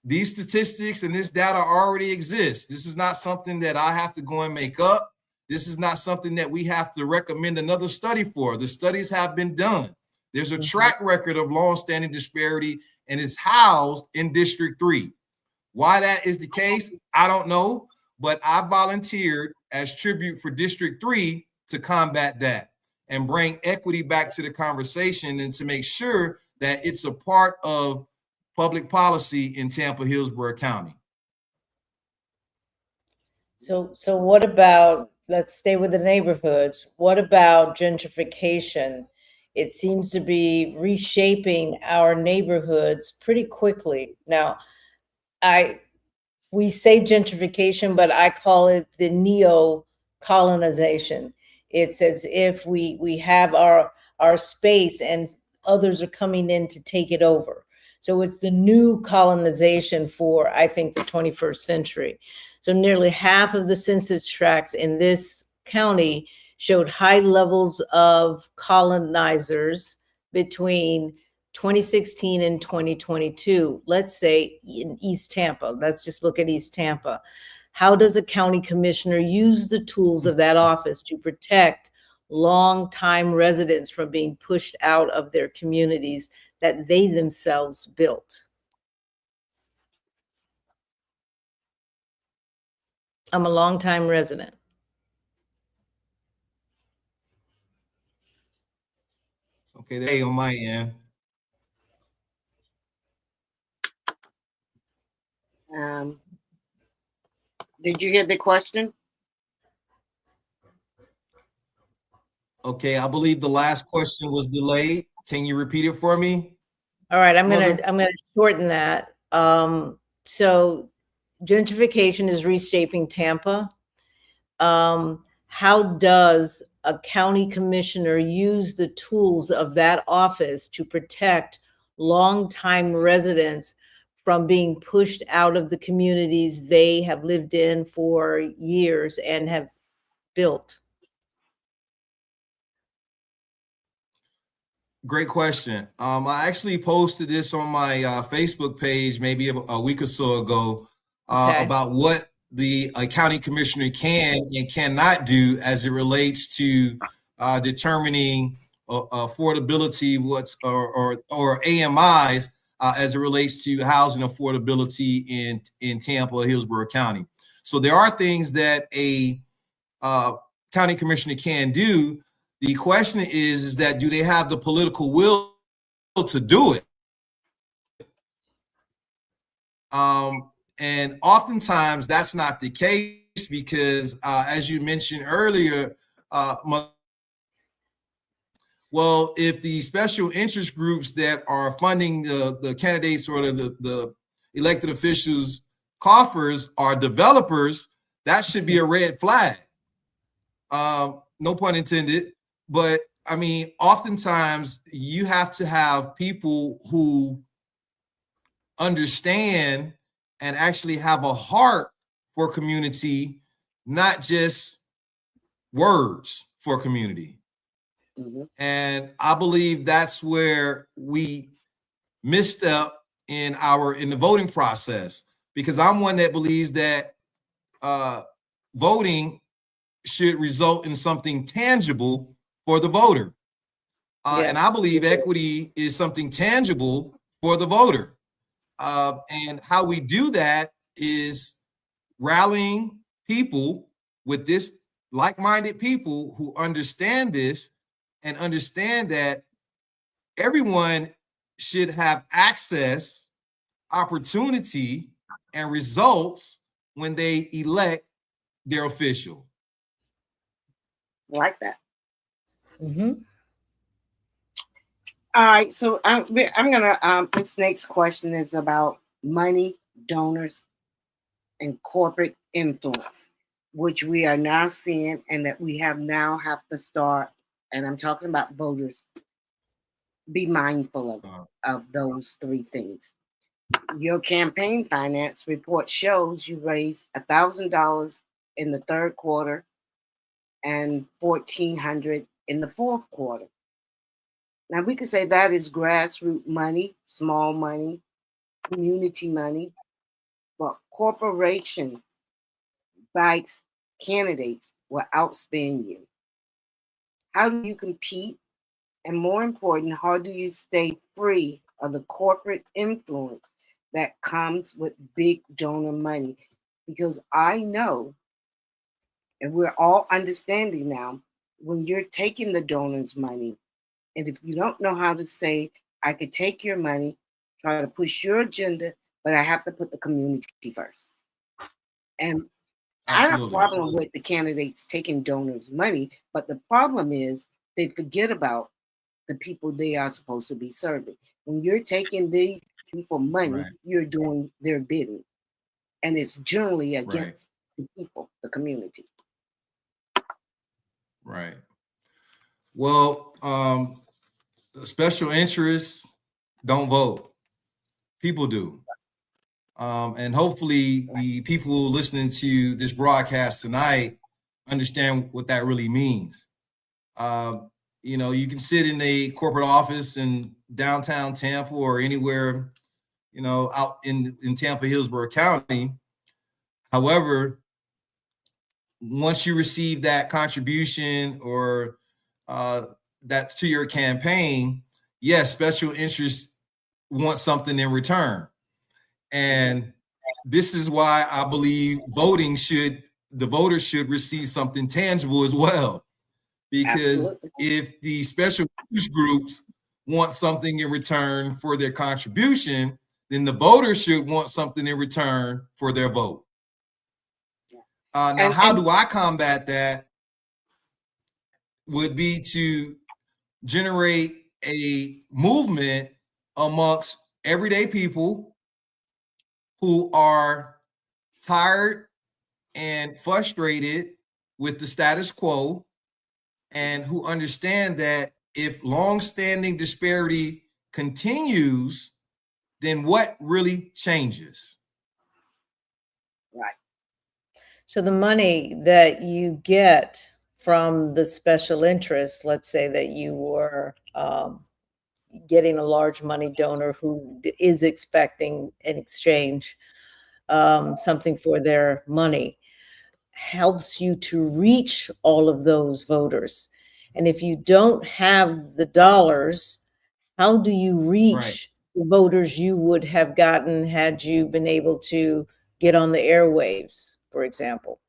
these statistics and this data already exists. This is not something that I have to go and make up. This is not something that we have to recommend another study for. The studies have been done. There's a track record of longstanding disparity, and it's housed in District 3. Why that is the case, I don't know, but I volunteered as tribute for District 3 to combat that and bring equity back to the conversation and to make sure that it's a part of public policy in Tampa, Hillsborough County. So what about, let's stay with the neighborhoods. What about gentrification? It seems to be reshaping our neighborhoods pretty quickly. Now, we say gentrification, but I call it the neo-colonization. It's as if we have our space and others are coming in to take it over. So it's the new colonization for, I think, the 21st century. So nearly half of the census tracts in this county showed high levels of colonizers between 2016 and 2022. Let's say in East Tampa. Let's just look at East Tampa. How does a county commissioner use the tools of that office to protect longtime residents from being pushed out of their communities that they themselves built? I'm a longtime resident. Okay, there on my end. Did you hear the question? Okay, I believe the last question was delayed. Can you repeat it for me? All right, I'm gonna shorten that. So gentrification is reshaping Tampa. How does a county commissioner use the tools of that office to protect longtime residents from being pushed out of the communities they have lived in for years and have built? Great question. I actually posted this on my Facebook page maybe a week or so ago about what the county commissioner can and cannot do as it relates to determining affordability, or AMIs as it relates to housing affordability in Tampa, Hillsborough County. So there are things that a county commissioner can do. The question is that do they have the political will to do it? And oftentimes that's not the case because, as you mentioned earlier, well, if the special interest groups that are funding the candidates or the elected officials' coffers are developers, that should be a red flag. No pun intended. But I mean, oftentimes you have to have people who understand and actually have a heart for community, not just words for community. Mm-hmm. And I believe that's where we misstep in the voting process, because I'm one that believes that voting should result in something tangible for the voter. And I believe equity is something tangible for the voter. And how we do that is rallying people with this like-minded people who understand this and understand that everyone should have access, opportunity, and results when they elect their official. Like that. Mm-hmm. All right, so I'm gonna. This next question is about money, donors, and corporate influence, which we are now seeing, and that we have to start. And I'm talking about voters. Be mindful of those three things. Your campaign finance report shows you raised $1,000 in the third quarter and $1,400 in the fourth quarter. Now we could say that is grassroots money, small money, community money, corporations backs candidates will outspend you. How do you compete? And more important, how do you stay free of the corporate influence that comes with big donor money? Because I know, and we're all understanding now, when you're taking the donor's money, and if you don't know how to say, I could take your money, try to push your agenda, but I have to put the community first. And I have a Absolutely. problem with the candidates taking donors' money, but the problem is they forget about the people they are supposed to be serving. When you're taking these people money, Right. you're doing their bidding. And it's generally Right. against the people, the community. Right. Well, special interests don't vote. People do. And hopefully the people listening to this broadcast tonight understand what that really means. You know, you can sit in a corporate office in downtown Tampa or anywhere, you know, out in Tampa, Hillsborough County. However, once you receive that contribution or that's to your campaign, yes, special interests want something in return. And this is why I believe the voters should receive something tangible as well. Because Absolutely. if the special interest groups want something in return for their contribution, then the voters should want something in return for their vote. Now, how do I combat that? Would be to generate a movement amongst everyday people who are tired and frustrated with the status quo, and who understand that if long-standing disparity continues, then what really changes? Right. So the money that you get from the special interest, let's say that you were getting a large money donor who is expecting an exchange, something for their money, helps you to reach all of those voters. And if you don't have the dollars, how do you reach the voters you would have gotten had you been able to get on the airwaves, for example?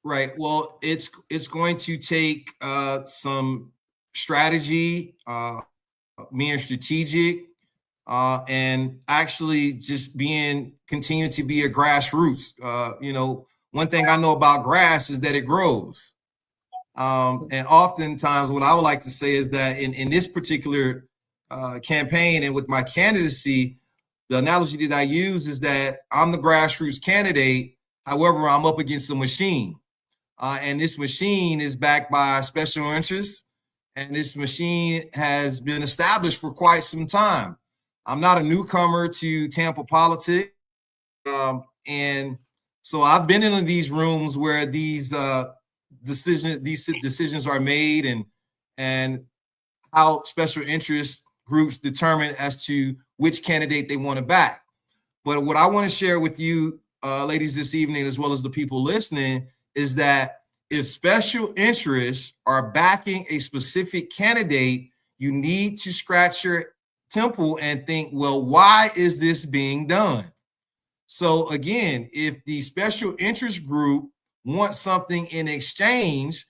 Right. Well, it's going to take some strategy, being strategic, and actually just continue to be a grassroots. You know, one thing I know about grass is that it grows. And oftentimes what I would like to say is that in this particular campaign and with my candidacy, the analogy that I use is that I'm the grassroots candidate. However, I'm up against a machine. And this machine is backed by special interests. And this machine has been established for quite some time. I'm not a newcomer to Tampa politics. And so I've been in these rooms where these decisions are made, and how special interest groups determine as to which candidate they want to back. But what I want to share with you, ladies, this evening, as well as the people listening, is that if special interests are backing a specific candidate, you need to scratch your temple and think, well, why is this being done? So again, if the special interest group wants something in exchange,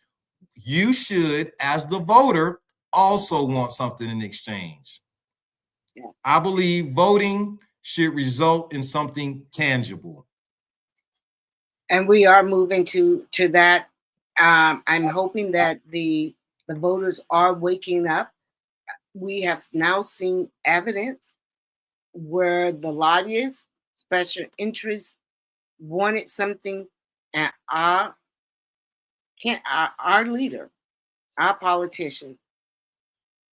you should, as the voter, also want something in exchange. Yeah. I believe voting should result in something tangible. And we are moving to that. I'm hoping that the voters are waking up. We have now seen evidence where the lobbyists, special interests wanted something, and our leader, our politician,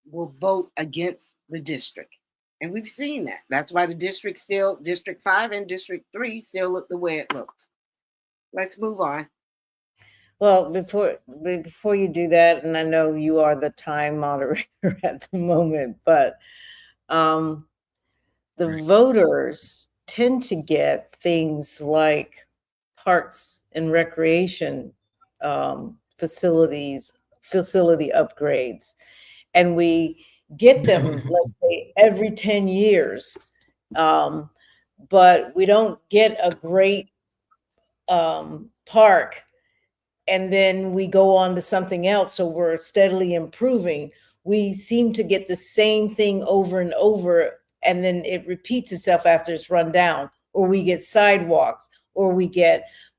will vote against the district. And we've seen that. That's why the District 5 and District 3 still look the way it looks. Let's move on. Well, before you do that, and I know you are the time moderator at the moment, but the voters tend to get things like parks and recreation facility upgrades, and we get them, let's say, every 10 years. But we don't get a great park and then we go on to something else. So we're steadily improving. We seem to get the same thing over and over, and then it repeats itself after it's run down, or we get sidewalks,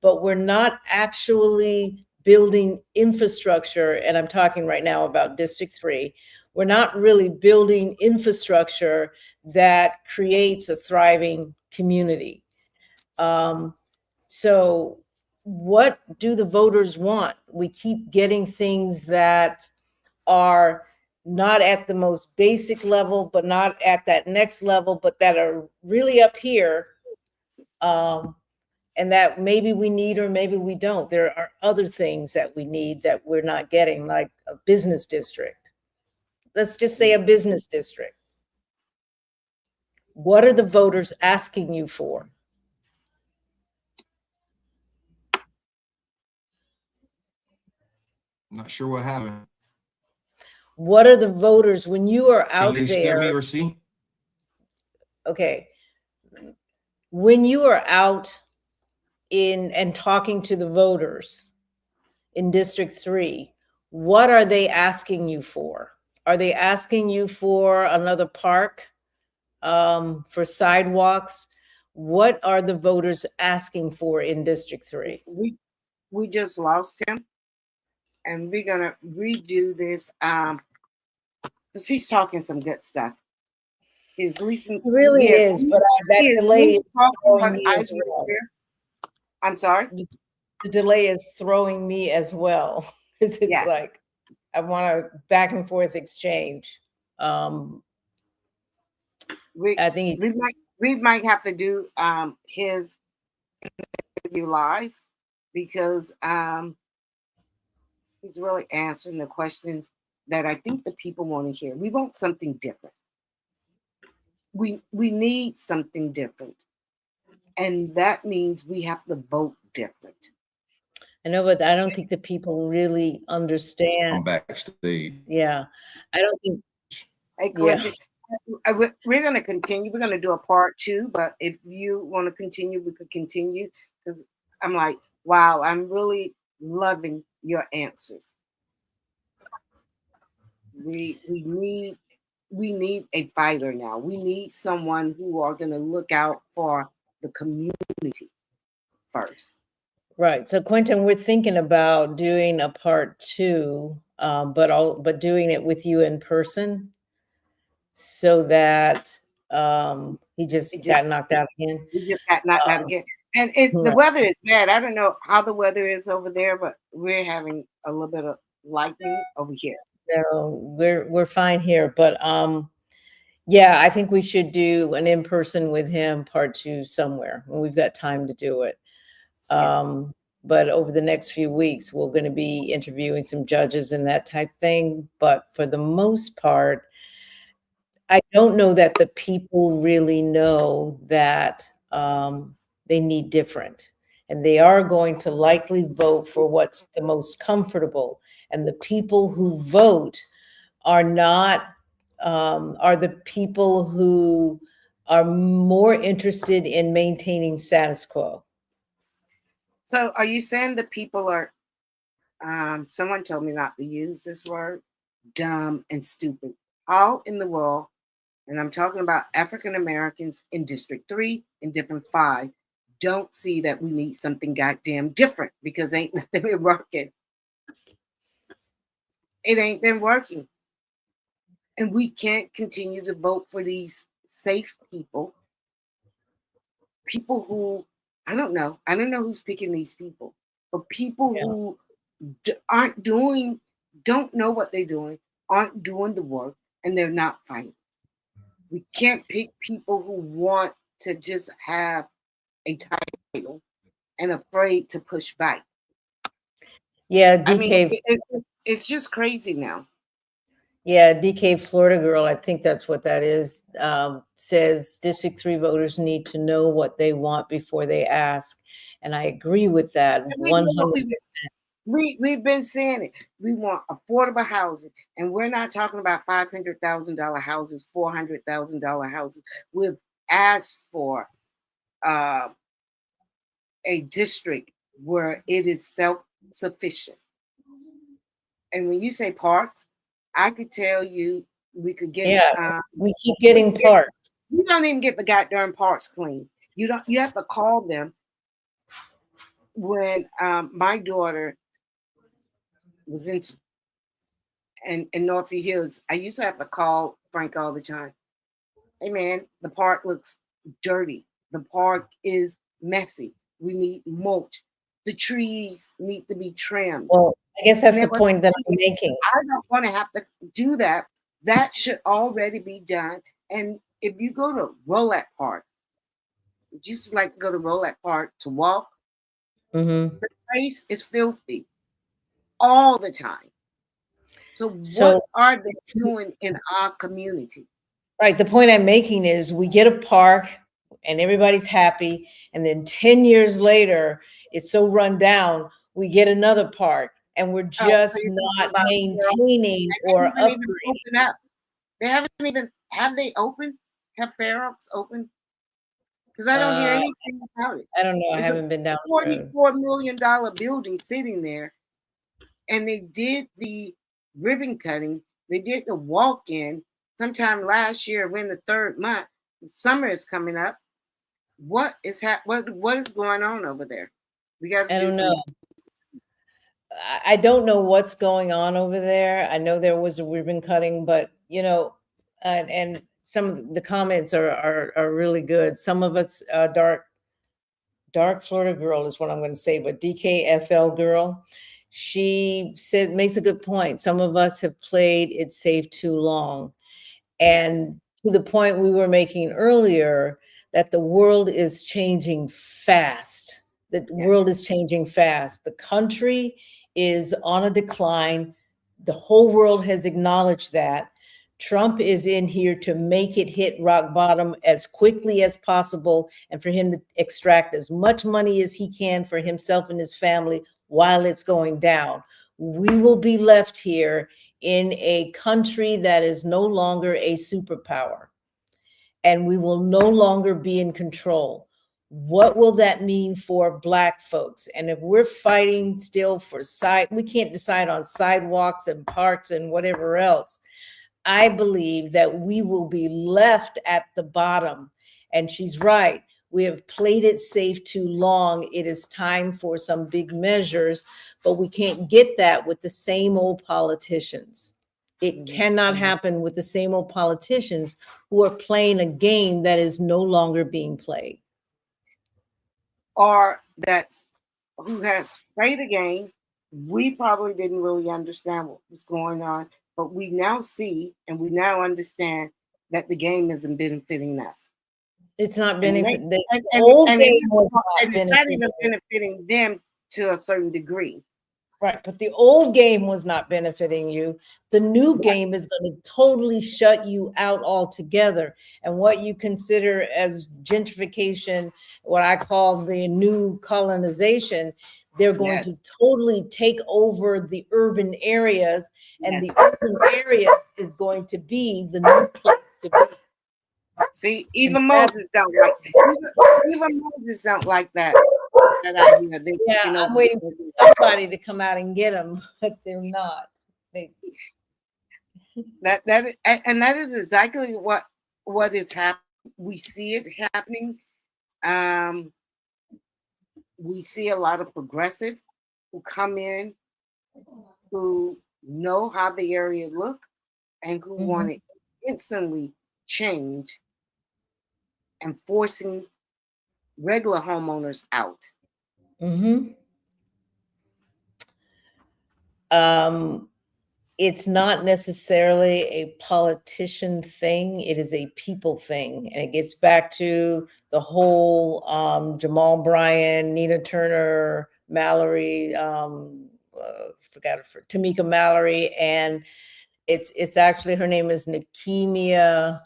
but we're not actually building infrastructure. And I'm talking right now about District 3. We're not really building infrastructure that creates a thriving community. So what do the voters want? We keep getting things that are not at the most basic level, but not at that next level, but that are really up here. And that maybe we need, or maybe we don't. There are other things that we need that we're not getting, like a business district. Let's just say a business district. What are the voters asking you for? Not sure what happened. What are the voters, when you are out Can you there? send me or see? Okay. When you are out in and talking to the voters in District 3, what are they asking you for? Are they asking you for another park, for sidewalks? What are the voters asking for in District 3? We just lost him, and we're gonna redo this. Because he's talking some good stuff. He's listening. It really is, but that delay is throwing me as well. I'm sorry? The delay is throwing me as well. Because it's like, I want a back and forth exchange. I think we might have to do his interview live, because he's really answering the questions that I think the people want to hear. We want something different. We need something different. And that means we have to vote different. I know, but I don't think the people really understand. I'm backstage. Yeah. I don't think. Hey, Quinton, we're going to continue. We're going to do a part 2, but if you want to continue, we could continue. Because I'm like, wow, I'm really loving your answers. We need a fighter now. We need someone who are going to look out for the community first. Right. So Quinton, we're thinking about doing a part 2, but doing it with you in person, so that he just got knocked out again. He just got knocked out again. And the weather is bad. I don't know how the weather is over there, but we're having a little bit of lightning over here. So we're fine here, but yeah, I think we should do an in-person with him part 2 somewhere when we've got time to do it. But over the next few weeks, we're going to be interviewing some judges and that type thing. But for the most part, I don't know that the people really know that they need different. And they are going to likely vote for what's the most comfortable. And the people who vote are the people who are more interested in maintaining status quo. So are you saying the people are, someone told me not to use this word, dumb and stupid? How in the world, and I'm talking about African Americans in District 3 and District 5, don't see that we need something goddamn different, because ain't nothing been working. It ain't been working. And we can't continue to vote for these safe people who, I don't know who's picking these people, but people who don't know what they're doing, aren't doing the work, and they're not fighting. We can't pick people who want to just have a title and afraid to push back. Yeah, DK. I mean, it's just crazy now. Yeah, DK Florida Girl, I think that's what that is, says District 3 voters need to know what they want before they ask. And I agree with that And we know what 100%. we've been saying it. We want affordable housing, and we're not talking about $500,000 houses, $400,000 houses. We've asked for a district where it is self-sufficient. And when you say parks, I could tell you we could get. Yeah, we keep getting parks. You don't even get the goddamn parks clean. You don't. You have to call them. When my daughter was in Northfield Hills, I used to have to call Frank all the time. Hey man, the park looks dirty. The park is messy. We need mulch. The trees need to be trimmed. Well, I guess that's the point that I'm making. I don't want to have to do that. That should already be done. And if you go to Rolette Park, would you like to go to Rolette Park to walk? Mm-hmm. The place is filthy all the time. So what are they doing in our community? Right. The point I'm making is we get a park and everybody's happy. And then 10 years later, it's so run down, we get another park and we're just not maintaining or upgrading. They haven't even, have they opened? Have Fair Oaks opened? Because I don't hear anything about it. I don't know. I haven't been down $44 million building sitting there. And they did the ribbon cutting. They did the walk-in sometime last year. We're in the third month. The summer is coming up. What is what is going on over there? We got to I don't know. I don't know what's going on over there. I know there was a ribbon cutting, but you know, and some of the comments are really good. Some of us dark Florida girl is what I'm going to say, but DKFL girl, she said makes a good point. Some of us have played it safe too long, and to the point we were making earlier, that the world is changing fast. The world is changing fast. The country is on a decline. The whole world has acknowledged that. Trump is in here to make it hit rock bottom as quickly as possible and for him to extract as much money as he can for himself and his family while it's going down. We will be left here in a country that is no longer a superpower, and we will no longer be in control. What will that mean for Black folks? And if we're fighting still for we can't decide on sidewalks and parks and whatever else. I believe that we will be left at the bottom. And she's right. We have played it safe too long. It is time for some big measures, but we can't get that with the same old politicians. It cannot happen with the same old politicians who are playing a game that is no longer being played. Or that's who has played a game. We probably didn't really understand what was going on, but we now see and we now understand that the game isn't benefiting us. It's not benefiting. The old game was not even benefiting them to a certain degree. Right, but the old game was not benefiting you. The new game is going to totally shut you out altogether. And what you consider as gentrification, what I call the new colonization, they're going to totally take over the urban areas, and the urban area is going to be the new place to be. See, even Moses don't like that. Even Moses don't like that. I'm waiting for somebody to come out and get them, but they're not. That is exactly what is happening. We see it happening. We see a lot of progressive who come in, who know how the area look, and who want to instantly change, and forcing regular homeowners out. It's not necessarily a politician thing. It is a people thing. And it gets back to the whole Jamal Bryant, Nina Turner, Mallory, Tamika Mallory, and It's actually, her name is Nikisha.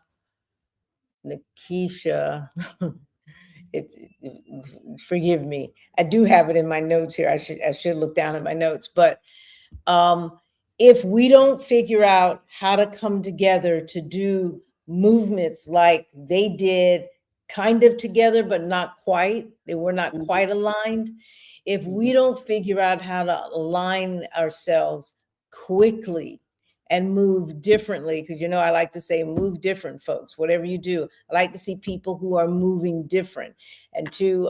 It's, forgive me. I do have it in my notes here. I should look down at my notes, but if we don't figure out how to come together to do movements like they did, kind of together, but not quite, they were not quite aligned. If we don't figure out how to align ourselves quickly and move differently, because you know, I like to say move different, folks, whatever you do. I like to see people who are moving different. And to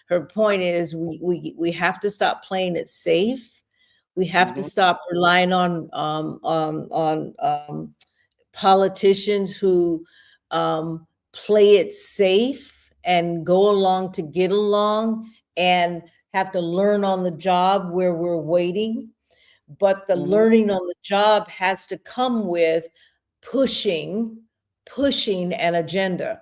her point is we have to stop playing it safe. We have to stop relying on politicians who play it safe and go along to get along and have to learn on the job where we're waiting. But the learning on the job has to come with pushing an agenda,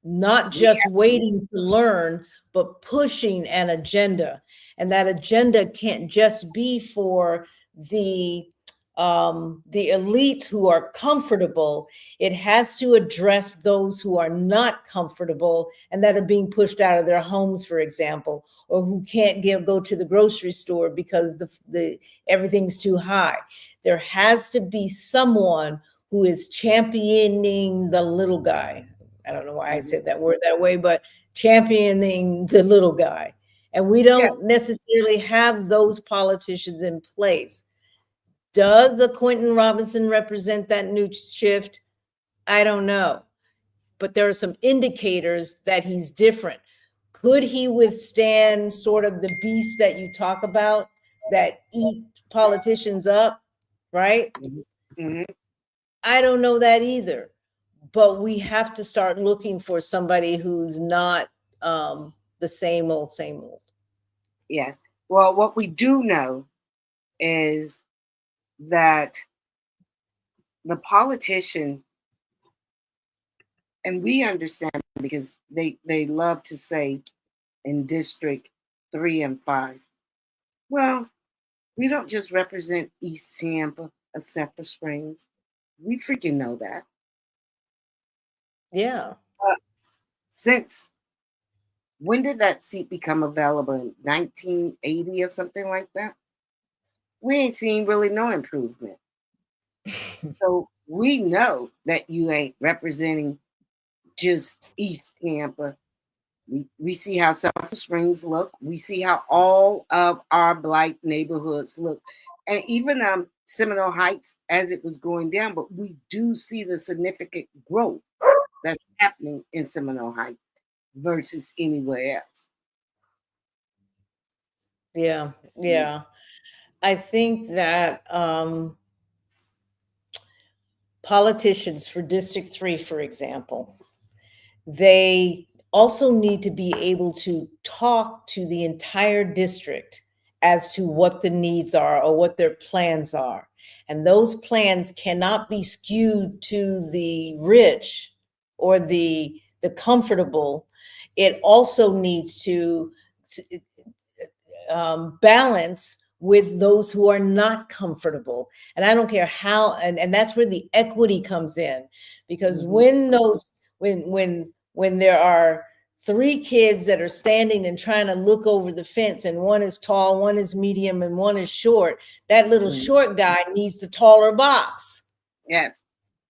not just waiting to learn, but pushing an agenda. And that agenda can't just be for the elites who are comfortable. It has to address those who are not comfortable and that are being pushed out of their homes, for example, or who can't go to the grocery store because the everything's too high. There has to be someone who is championing the little guy. I don't know why I said that word that way, but championing the little guy. And we don't necessarily have those politicians in place. Does the Quinton Robinson represent that new shift? I don't know. But there are some indicators that he's different. Could he withstand sort of the beast that you talk about that eat politicians up, right? I don't know that either. But we have to start looking for somebody who's not the same old. Yes. Well, what we do know is that the politician, and we understand because they love to say in District 3 and 5, well, we don't just represent East Tampa or Cepha Springs. We freaking know that. Yeah. Since when did that seat become available? In 1980 or something like that? We ain't seen really no improvement. So we know that you ain't representing just East Tampa. We see how Sulphur Springs look. We see how all of our Black neighborhoods look. And even Seminole Heights as it was going down, but we do see the significant growth that's happening in Seminole Heights versus anywhere else. Yeah. I think that politicians for District 3, for example, they also need to be able to talk to the entire district as to what the needs are or what their plans are. And those plans cannot be skewed to the rich or the comfortable. It also needs to balance with those who are not comfortable. And I don't care how, and that's where the equity comes in, because when there are 3 kids that are standing and trying to look over the fence, and one is tall, one is medium, and one is short, that little short guy needs the taller box. Yes.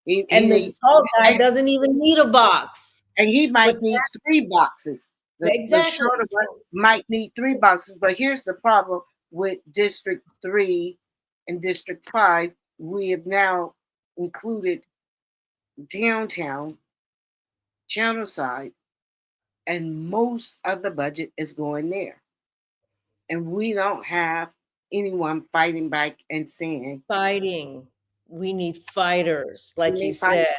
The tall guy doesn't even need a box. And he might need 3 boxes. Exactly. The shorter one might need 3 boxes. But here's the problem with District 3 and District 5. We have now included downtown, Channelside, and most of the budget is going there. And we don't have anyone fighting back and saying, we need fighters, like you said.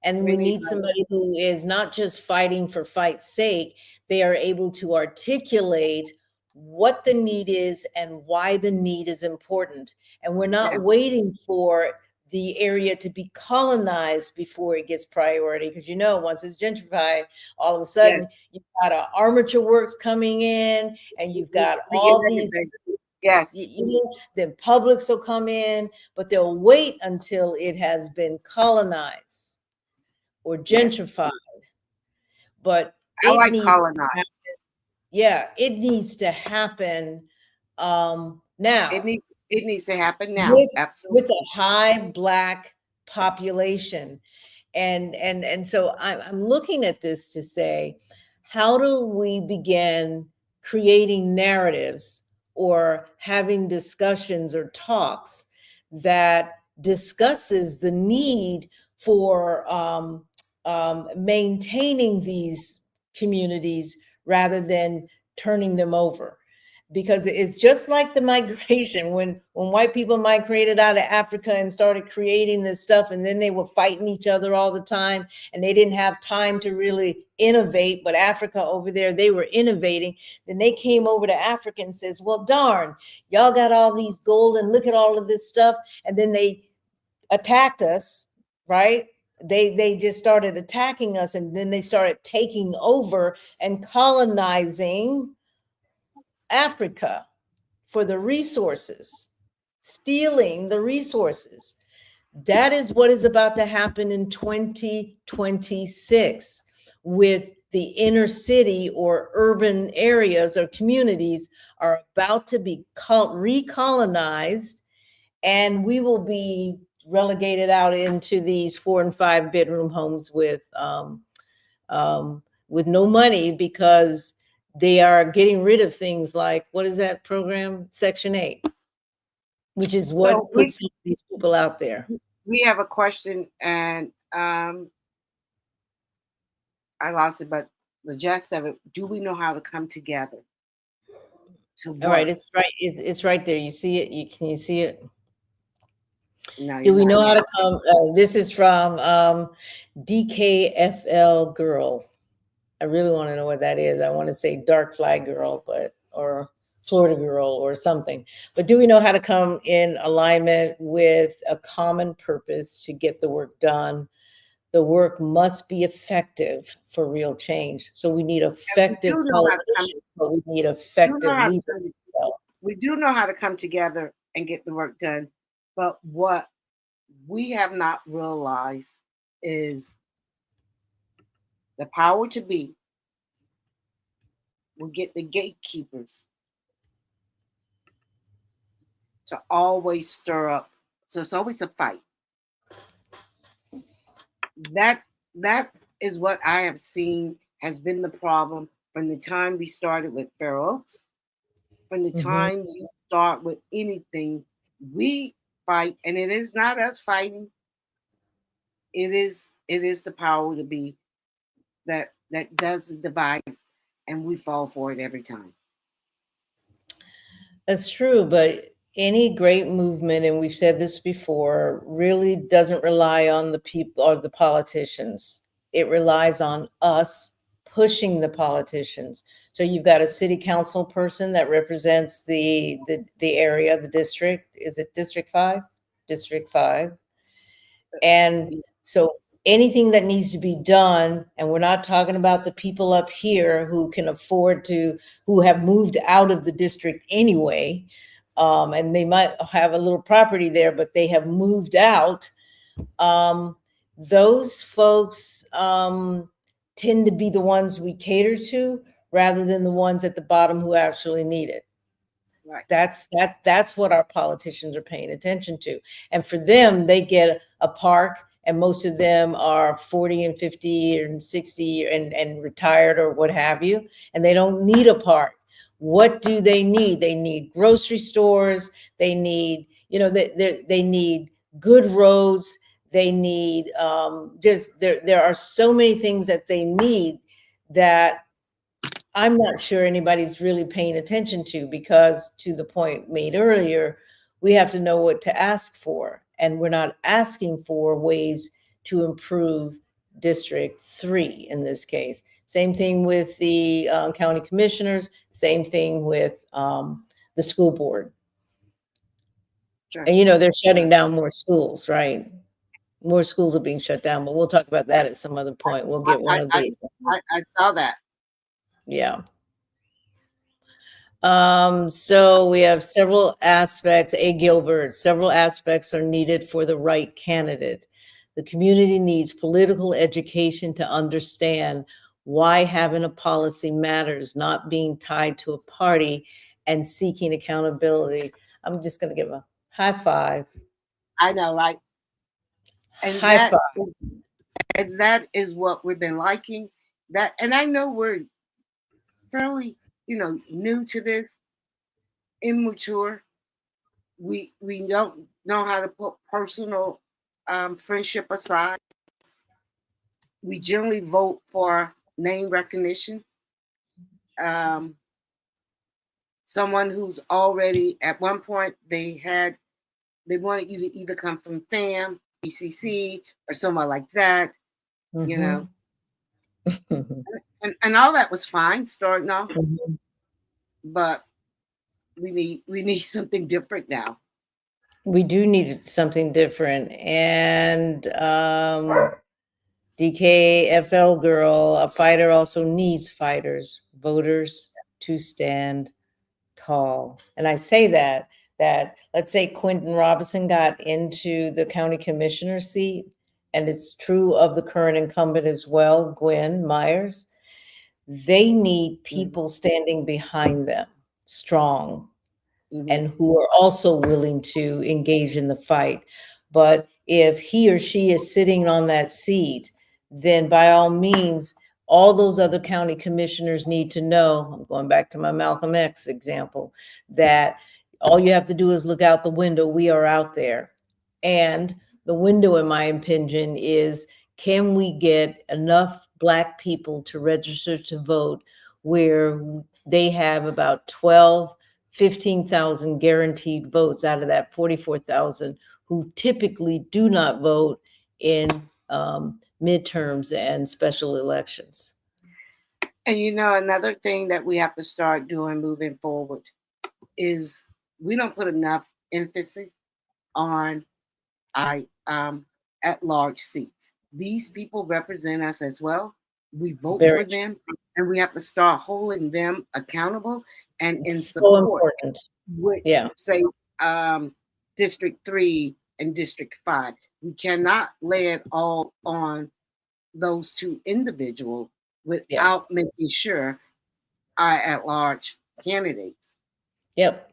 And we need somebody who is not just fighting for fight's sake. They are able to articulate what the need is and why the need is important. And we're not waiting for the area to be colonized before it gets priority. Because, you know, once it's gentrified, all of a sudden you've got armature works coming in, and you've got all these Yes. The publics will come in, but they'll wait until it has been colonized or gentrified. But I it like needs colonized. it needs to happen now. It needs to happen now. Absolutely. With a high Black population. And so I'm looking at this to say, how do we begin creating narratives or having discussions or talks that discusses the need for maintaining these communities rather than turning them over? Because it's just like the migration when white people migrated out of Africa and started creating this stuff, and then they were fighting each other all the time, and they didn't have time to really innovate. But Africa over there, they were innovating. Then they came over to Africa and says, well, darn, y'all got all these gold and look at all of this stuff. And then they attacked us, right? They just started attacking us, and then they started taking over and colonizing Africa for the resources, stealing the resources. That is what is about to happen in 2026 with the inner city or urban areas or communities are about to be recolonized, and we will be relegated out into these 4 and 5 bedroom homes with no money, because they are getting rid of things like, what is that program? Section 8, which is what puts these people out there. We have a question, and I lost it, but the gist of it, do we know how to come together? All right, it's right. It's right there. You see it? Can you see it? No, do we know how to come? This is from DKFL Girl. I really want to know what that is. I want to say Dark Flag Girl, or Florida Girl or something. But do we know how to come in alignment with a common purpose to get the work done? The work must be effective for real change. So we need effective politicians, but we need effective leaders. We do know how to come together and get the work done. But what we have not realized is the power to be will get the gatekeepers to always stir up. So it's always a fight. That is what I have seen has been the problem from the time we started with Fair Oaks. From the time you start with anything, we fight, and it is not us fighting. It is the power to be that does the divide, and we fall for it every time. That's true, but any great movement, and we've said this before, really doesn't rely on the people or the politicians. It relies on us pushing the politicians. So you've got a city council person that represents the area, the district. Is it District 5? District 5. And so anything that needs to be done, and we're not talking about the people up here who can afford to, who have moved out of the district anyway, and they might have a little property there, but they have moved out. Those folks tend to be the ones we cater to rather than the ones at the bottom who actually need it. Right. That's what our politicians are paying attention to. And for them, they get a park, and most of them are 40 and 50 and 60 and retired or what have you, and they don't need a park. What do they need? They need grocery stores. They need, they need good roads. They need there are so many things that they need that I'm not sure anybody's really paying attention to, because to the point made earlier, we have to know what to ask for. And we're not asking for ways to improve District 3 in this case. Same thing with the county commissioners, same thing with the school board. Sure. And, they're shutting down more schools, right? More schools are being shut down, but we'll talk about that at some other point. We'll get one of these. I saw that. Yeah. So we have several aspects. A. Gilbert, several aspects are needed for the right candidate. The community needs political education to understand why having a policy matters, not being tied to a party and seeking accountability. I'm just going to give a high five. I know, right? And High that five. and that is what we've been liking. That, and I know we're fairly, new to this, immature. We don't know how to put personal friendship aside. We generally vote for name recognition. Um, Someone who's already at one point they wanted you to either come from FAM, BCC, or somewhere like that, you know, and all that was fine starting off, but we need something different now. We do need something different. And DKFL girl, a fighter also needs fighters, voters to stand tall. And I say that let's say Quinton Robinson got into the county commissioner seat, and it's true of the current incumbent as well, Gwen Myers. They need people standing behind them, strong, and who are also willing to engage in the fight. But if he or she is sitting on that seat, then by all means, all those other county commissioners need to know, I'm going back to my Malcolm X example, that all you have to do is look out the window. We are out there. And the window, in my opinion, is can we get enough Black people to register to vote where they have about 15,000 guaranteed votes out of that 44,000 who typically do not vote in midterms and special elections. And another thing that we have to start doing moving forward is we don't put enough emphasis on at large seats. These people represent us as well. We vote for them, and we have to start holding them accountable and in support. So important. With, say, District 3 and District 5. We cannot lay it all on those two individuals without making sure our at-large candidates. Yep.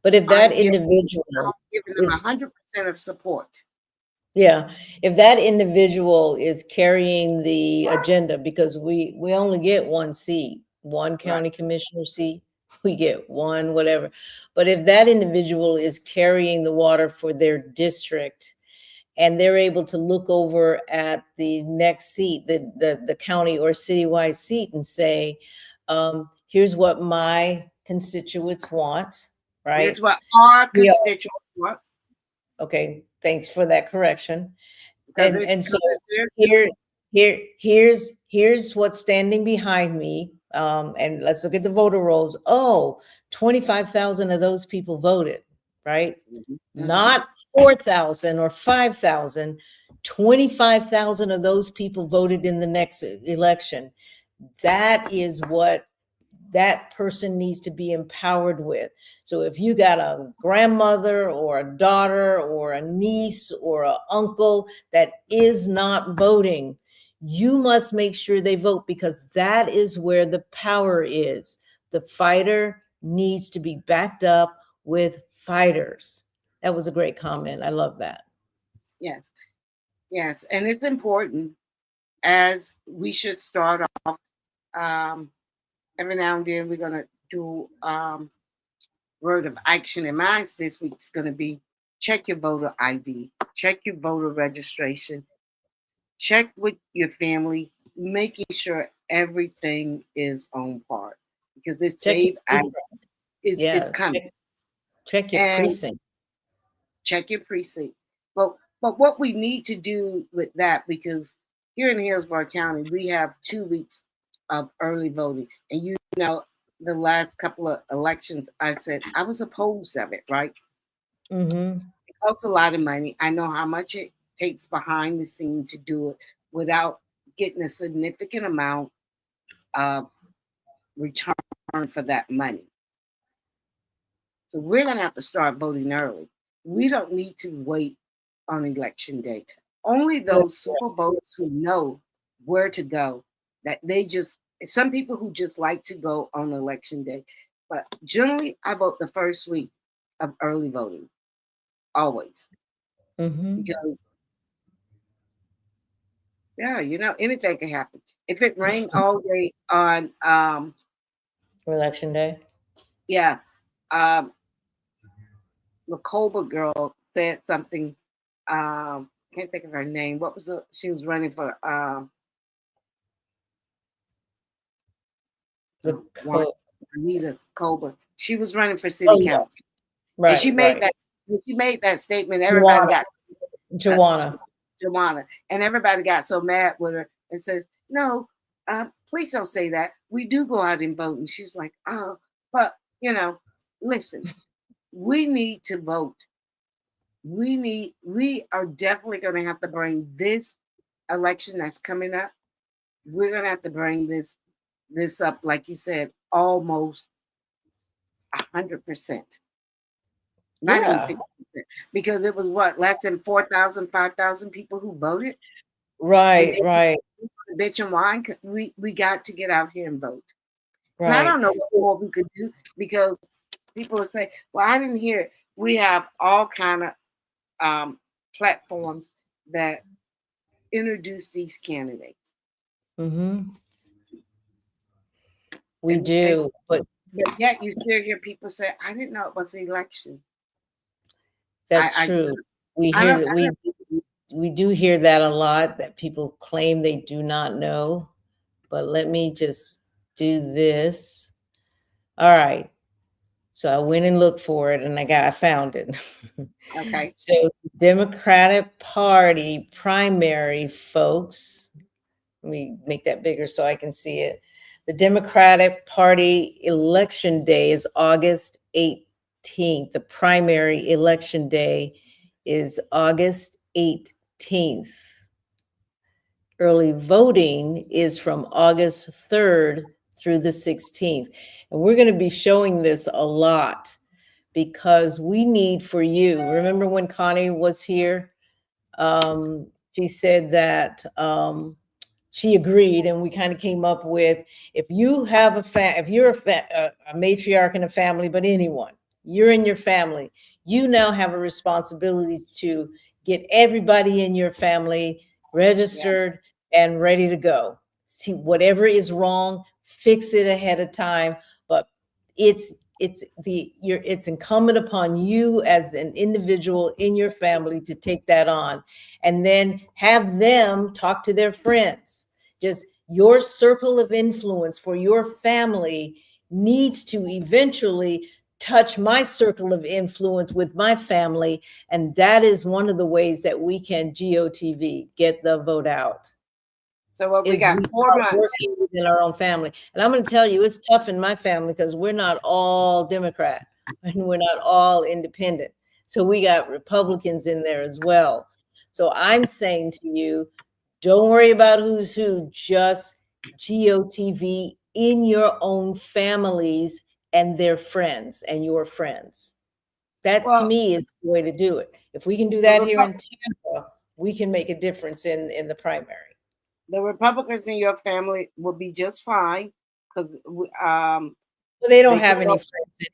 But if that individual, giving them 100% of support. Yeah, if that individual is carrying the agenda, because we only get one seat, one county commissioner seat, we get one whatever. But if that individual is carrying the water for their district and they're able to look over at the next seat, the county or citywide seat, and say, here's what my constituents want, right? Here's what our constituents want. Okay, thanks for that correction. And so here's what's standing behind me. And let's look at the voter rolls. Oh, 25,000 of those people voted, right? Not 4,000 or 5,000. 25,000 of those people voted in the next election. That is what that person needs to be empowered with. So if you got a grandmother or a daughter or a niece or an uncle that is not voting, you must make sure they vote, because that is where the power is. The fighter needs to be backed up with fighters. That was a great comment. I love that. Yes. And it's important, as we should start off. Every now and then we're going to do word of action, and mine this week's going to be check your voter ID, check your voter registration, check with your family, making sure everything is on par, because this save is coming. Check your precinct. Check your precinct. But what we need to do with that, because here in Hillsborough County, we have 2 weeks of early voting. And the last couple of elections, I said I was opposed of it, right? It costs a lot of money. I know how much it takes behind the scenes to do it without getting a significant amount of return for that money. So we're going to have to start voting early. We don't need to wait on election day. Only those super voters who know where to go, that they just, some people who just like to go on election day. But generally, I vote the first week of early voting, always. Because, yeah, you know, anything can happen. If it rained all day on election day. Yeah. The Colbert girl said something. Can't think of her name. What was it? She was running for Anita Colbert. She was running for city council. Right. And she made that. She made that statement. Everybody got Joanna, and everybody got so mad with her and says, "No, please don't say that. We do go out and vote." And she's like, "Oh, but you know, listen, we need to vote. We are definitely going to have to bring this election that's coming up. We're going to have to bring this up, like you said, almost 100%. Not even 50%, because it was what, less than 4,000, 5,000 people who voted. Right. Bitch and whine. We got to get out here and vote. Right. And I don't know what more we could do, because people will say, "Well, I didn't hear it." We have all kind of platforms that introduce these candidates. We do, but yet you still hear people say, "I didn't know it was the election." That's true. We hear that. We do hear that a lot, that people claim they do not know. But let me just do this. All right. So I went and looked for it, and I found it. Okay. So the Democratic Party primary, folks. Let me make that bigger so I can see it. The Democratic Party election day is August 18th. The primary election day is August 18th. Early voting is from August 3rd through the 16th. And we're going to be showing this a lot, because we need for you. Remember when Connie was here? She said that she agreed, and we kind of came up with, if you have if you're a matriarch in a family, but anyone, you're in your family, you now have a responsibility to get everybody in your family registered and ready to go. See, whatever is wrong, fix it ahead of time. But it's incumbent upon you as an individual in your family to take that on, and then have them talk to their friends. Just your circle of influence for your family needs to eventually touch my circle of influence with my family. And that is one of the ways that we can GOTV, get the vote out. So what we got 4 months in our own family. And I'm going to tell you, it's tough in my family, because we're not all Democrat and we're not all independent. So we got Republicans in there as well. So I'm saying to you, don't worry about who's who, just GOTV in your own families and their friends and your friends. That to me is the way to do it. If we can do that here in Tampa, we can make a difference in the primary. The Republicans in your family will be just fine, because they don't have any friends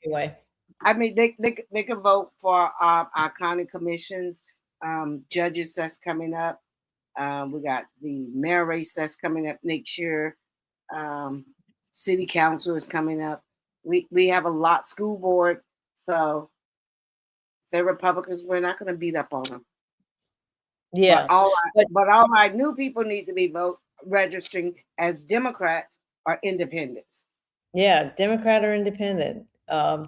anyway. I mean, they can vote for our county commissions, judges that's coming up. We got the mayor race that's coming up next year. City council is coming up. We have a lot, school board. So if they're Republicans, we're not going to beat up on them. Yeah. But all our new people need to be registering as Democrats or independents. Yeah, Democrat or independent.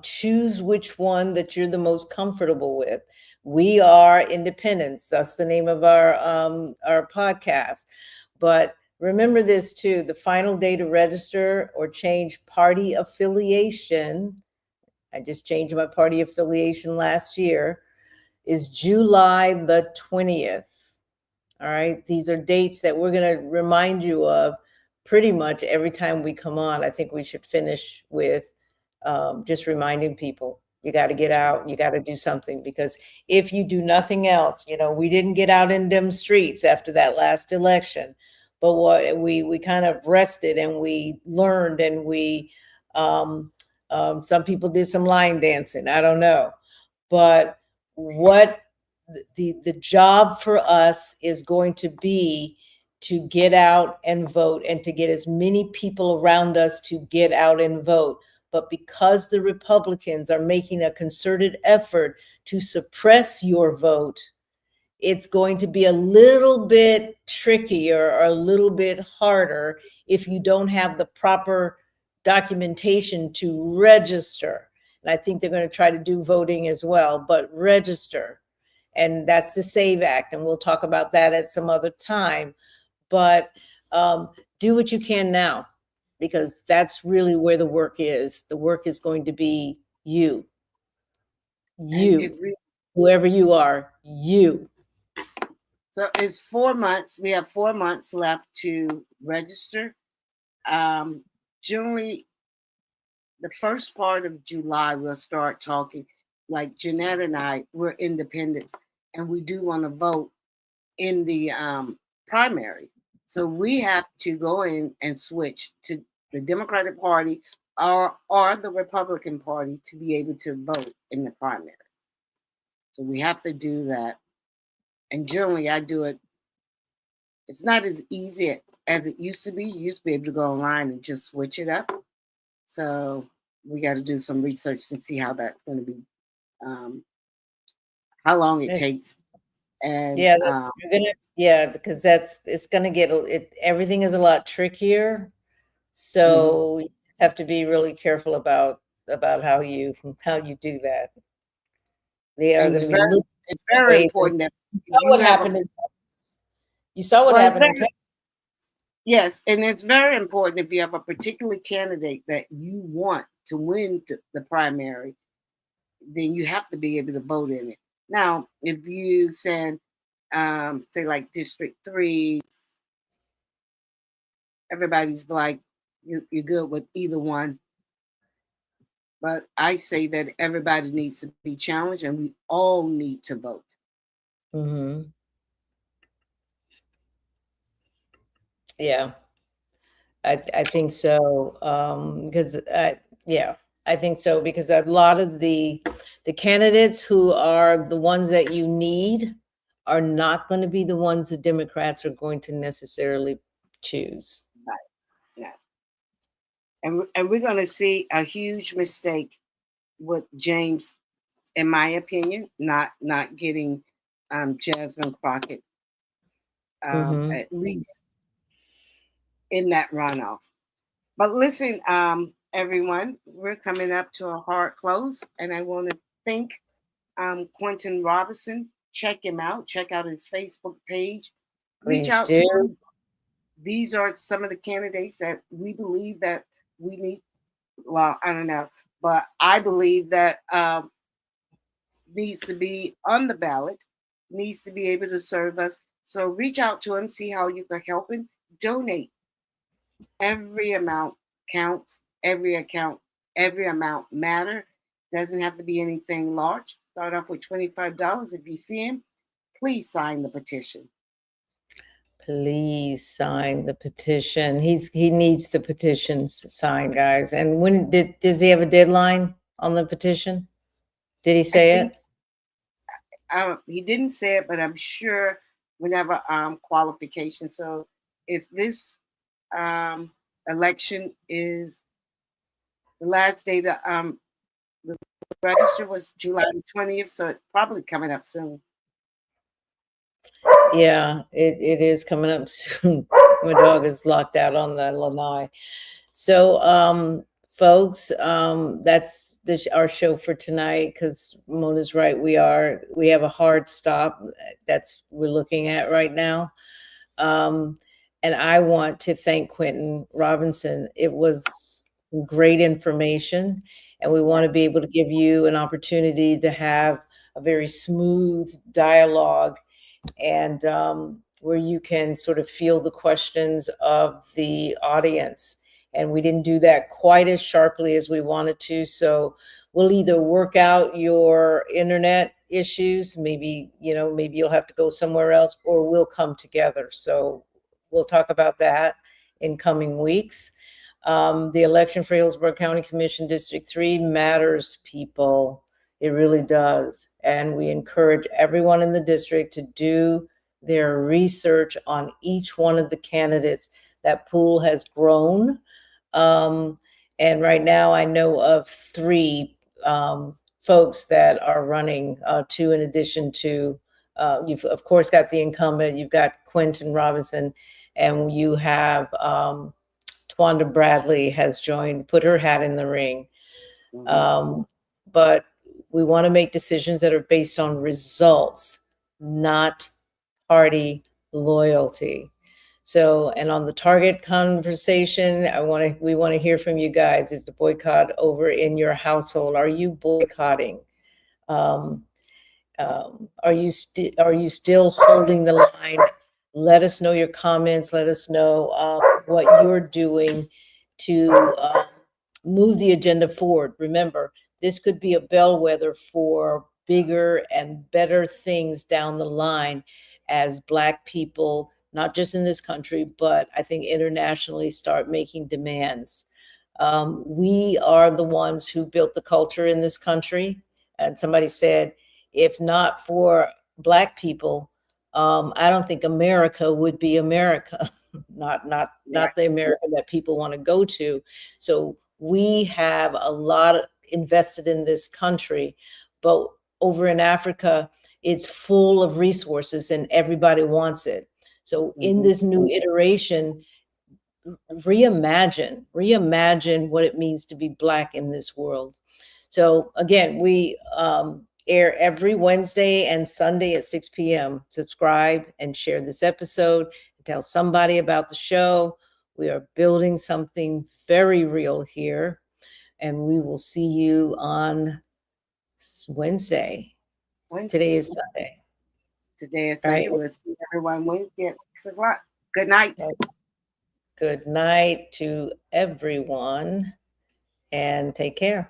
Choose which one that you're the most comfortable with. We are independents. That's the name of our podcast. But remember this too: the final day to register or change party affiliation. I just changed my party affiliation last year. Is July the 20th. All right. These are dates that we're going to remind you of pretty much every time we come on. I think we should finish with just reminding people You got to get out. You got to do something, because if you do nothing else, we didn't get out in them streets after that last election, but what we kind of rested and we learned, and we some people did some line dancing. I don't know, but what the job for us is going to be to get out and vote, and to get as many people around us to get out and vote. But because the Republicans are making a concerted effort to suppress your vote, it's going to be a little bit trickier or a little bit harder if you don't have the proper documentation to register. And I think they're going to try to do voting as well, but register. And that's the SAVE Act. And we'll talk about that at some other time. But do what you can now, because that's really where the work is. The work is going to be you, whoever you are, you. So it's 4 months. We have 4 months left to register. Generally, the first part of July, we'll start talking. Like Jeanette and I, we're independents, and we do want to vote in the primary. So we have to go in and switch to the Democratic Party or the Republican Party to be able to vote in the primary. So we have to do that. And generally, I do it. It's not as easy as it used to be. You used to be able to go online and just switch it up. So we got to do some research and see how that's going to be, how long it takes. And because it's going to get everything is a lot trickier. So you have to be really careful about how you do that. They are going to be. It's very important that you saw what happened in Texas. Yes, and it's very important if you have a particular candidate that you want to win the primary, then you have to be able to vote in it. Now, if you say like District 3, everybody's like, you're good with either one. But I say that everybody needs to be challenged, and we all need to vote. Mm-hmm. Yeah, I think so. I think so, because a lot of the candidates who are the ones that you need are not going to be the ones the Democrats are going to necessarily choose. Right. Yeah. And we're going to see a huge mistake with James, in my opinion, not getting Jasmine Crockett at least in that runoff. But listen, everyone, we're coming up to a hard close, and I want to thank Quinton Robinson. Check him out. Check out his Facebook page. Reach out to him. These are some of the candidates that we believe that we need. Well, I don't know, but I believe that needs to be on the ballot, needs to be able to serve us. So reach out to him, see how you can help him. Donate. Every amount counts. Every amount matter. Doesn't have to be anything large. Start off with $25. If you see him, please sign the petition. Please sign the petition. He needs the petitions signed, guys. And when does he have a deadline on the petition? Did he say it? He didn't say it, but I'm sure whenever qualification. So if this election is the last day that the register was July 20th, so it's probably coming up soon. Yeah, it is coming up soon. My dog is locked out on the lanai. So, folks, that's our show for tonight, because Mona's right. We have a hard stop. We're looking at right now. And I want to thank Quinton Robinson. It was great information, and we want to be able to give you an opportunity to have a very smooth dialogue, and where you can sort of feel the questions of the audience. And we didn't do that quite as sharply as we wanted to. So we'll either work out your internet issues, maybe, maybe you'll have to go somewhere else, or we'll come together. So we'll talk about that in coming weeks. The election for Hillsborough County Commission District 3 matters, people. It really does. And we encourage everyone in the district to do their research on each one of the candidates. That pool has grown. And right now I know of 3 folks that are running, 2 in addition to, you've of course got the incumbent, you've got Quinton Robinson, and you have Twanda Bradley has joined, put her hat in the ring. But we want to make decisions that are based on results, not party loyalty. So, and on the target conversation, we want to hear from you guys. Is the boycott over in your household? Are you boycotting? Are you still holding the line? Let us know your comments. Let us know what you're doing to move the agenda forward. Remember, this could be a bellwether for bigger and better things down the line as Black people, not just in this country, but I think internationally, start making demands. We are the ones who built the culture in this country. And somebody said, if not for Black people, I don't think America would be America, not the America that people want to go to. So we have a lot invested in this country, but over in Africa, it's full of resources and everybody wants it. So in this new iteration, reimagine what it means to be Black in this world. So again, we air every Wednesday and Sunday at 6 p.m. Subscribe and share this episode. Tell somebody about the show. We are building something very real here, and we will see you on Wednesday. Today is Sunday. Today is Sunday. We'll see everyone Wednesday at 6 o'clock. Good night. Good night to everyone, and take care.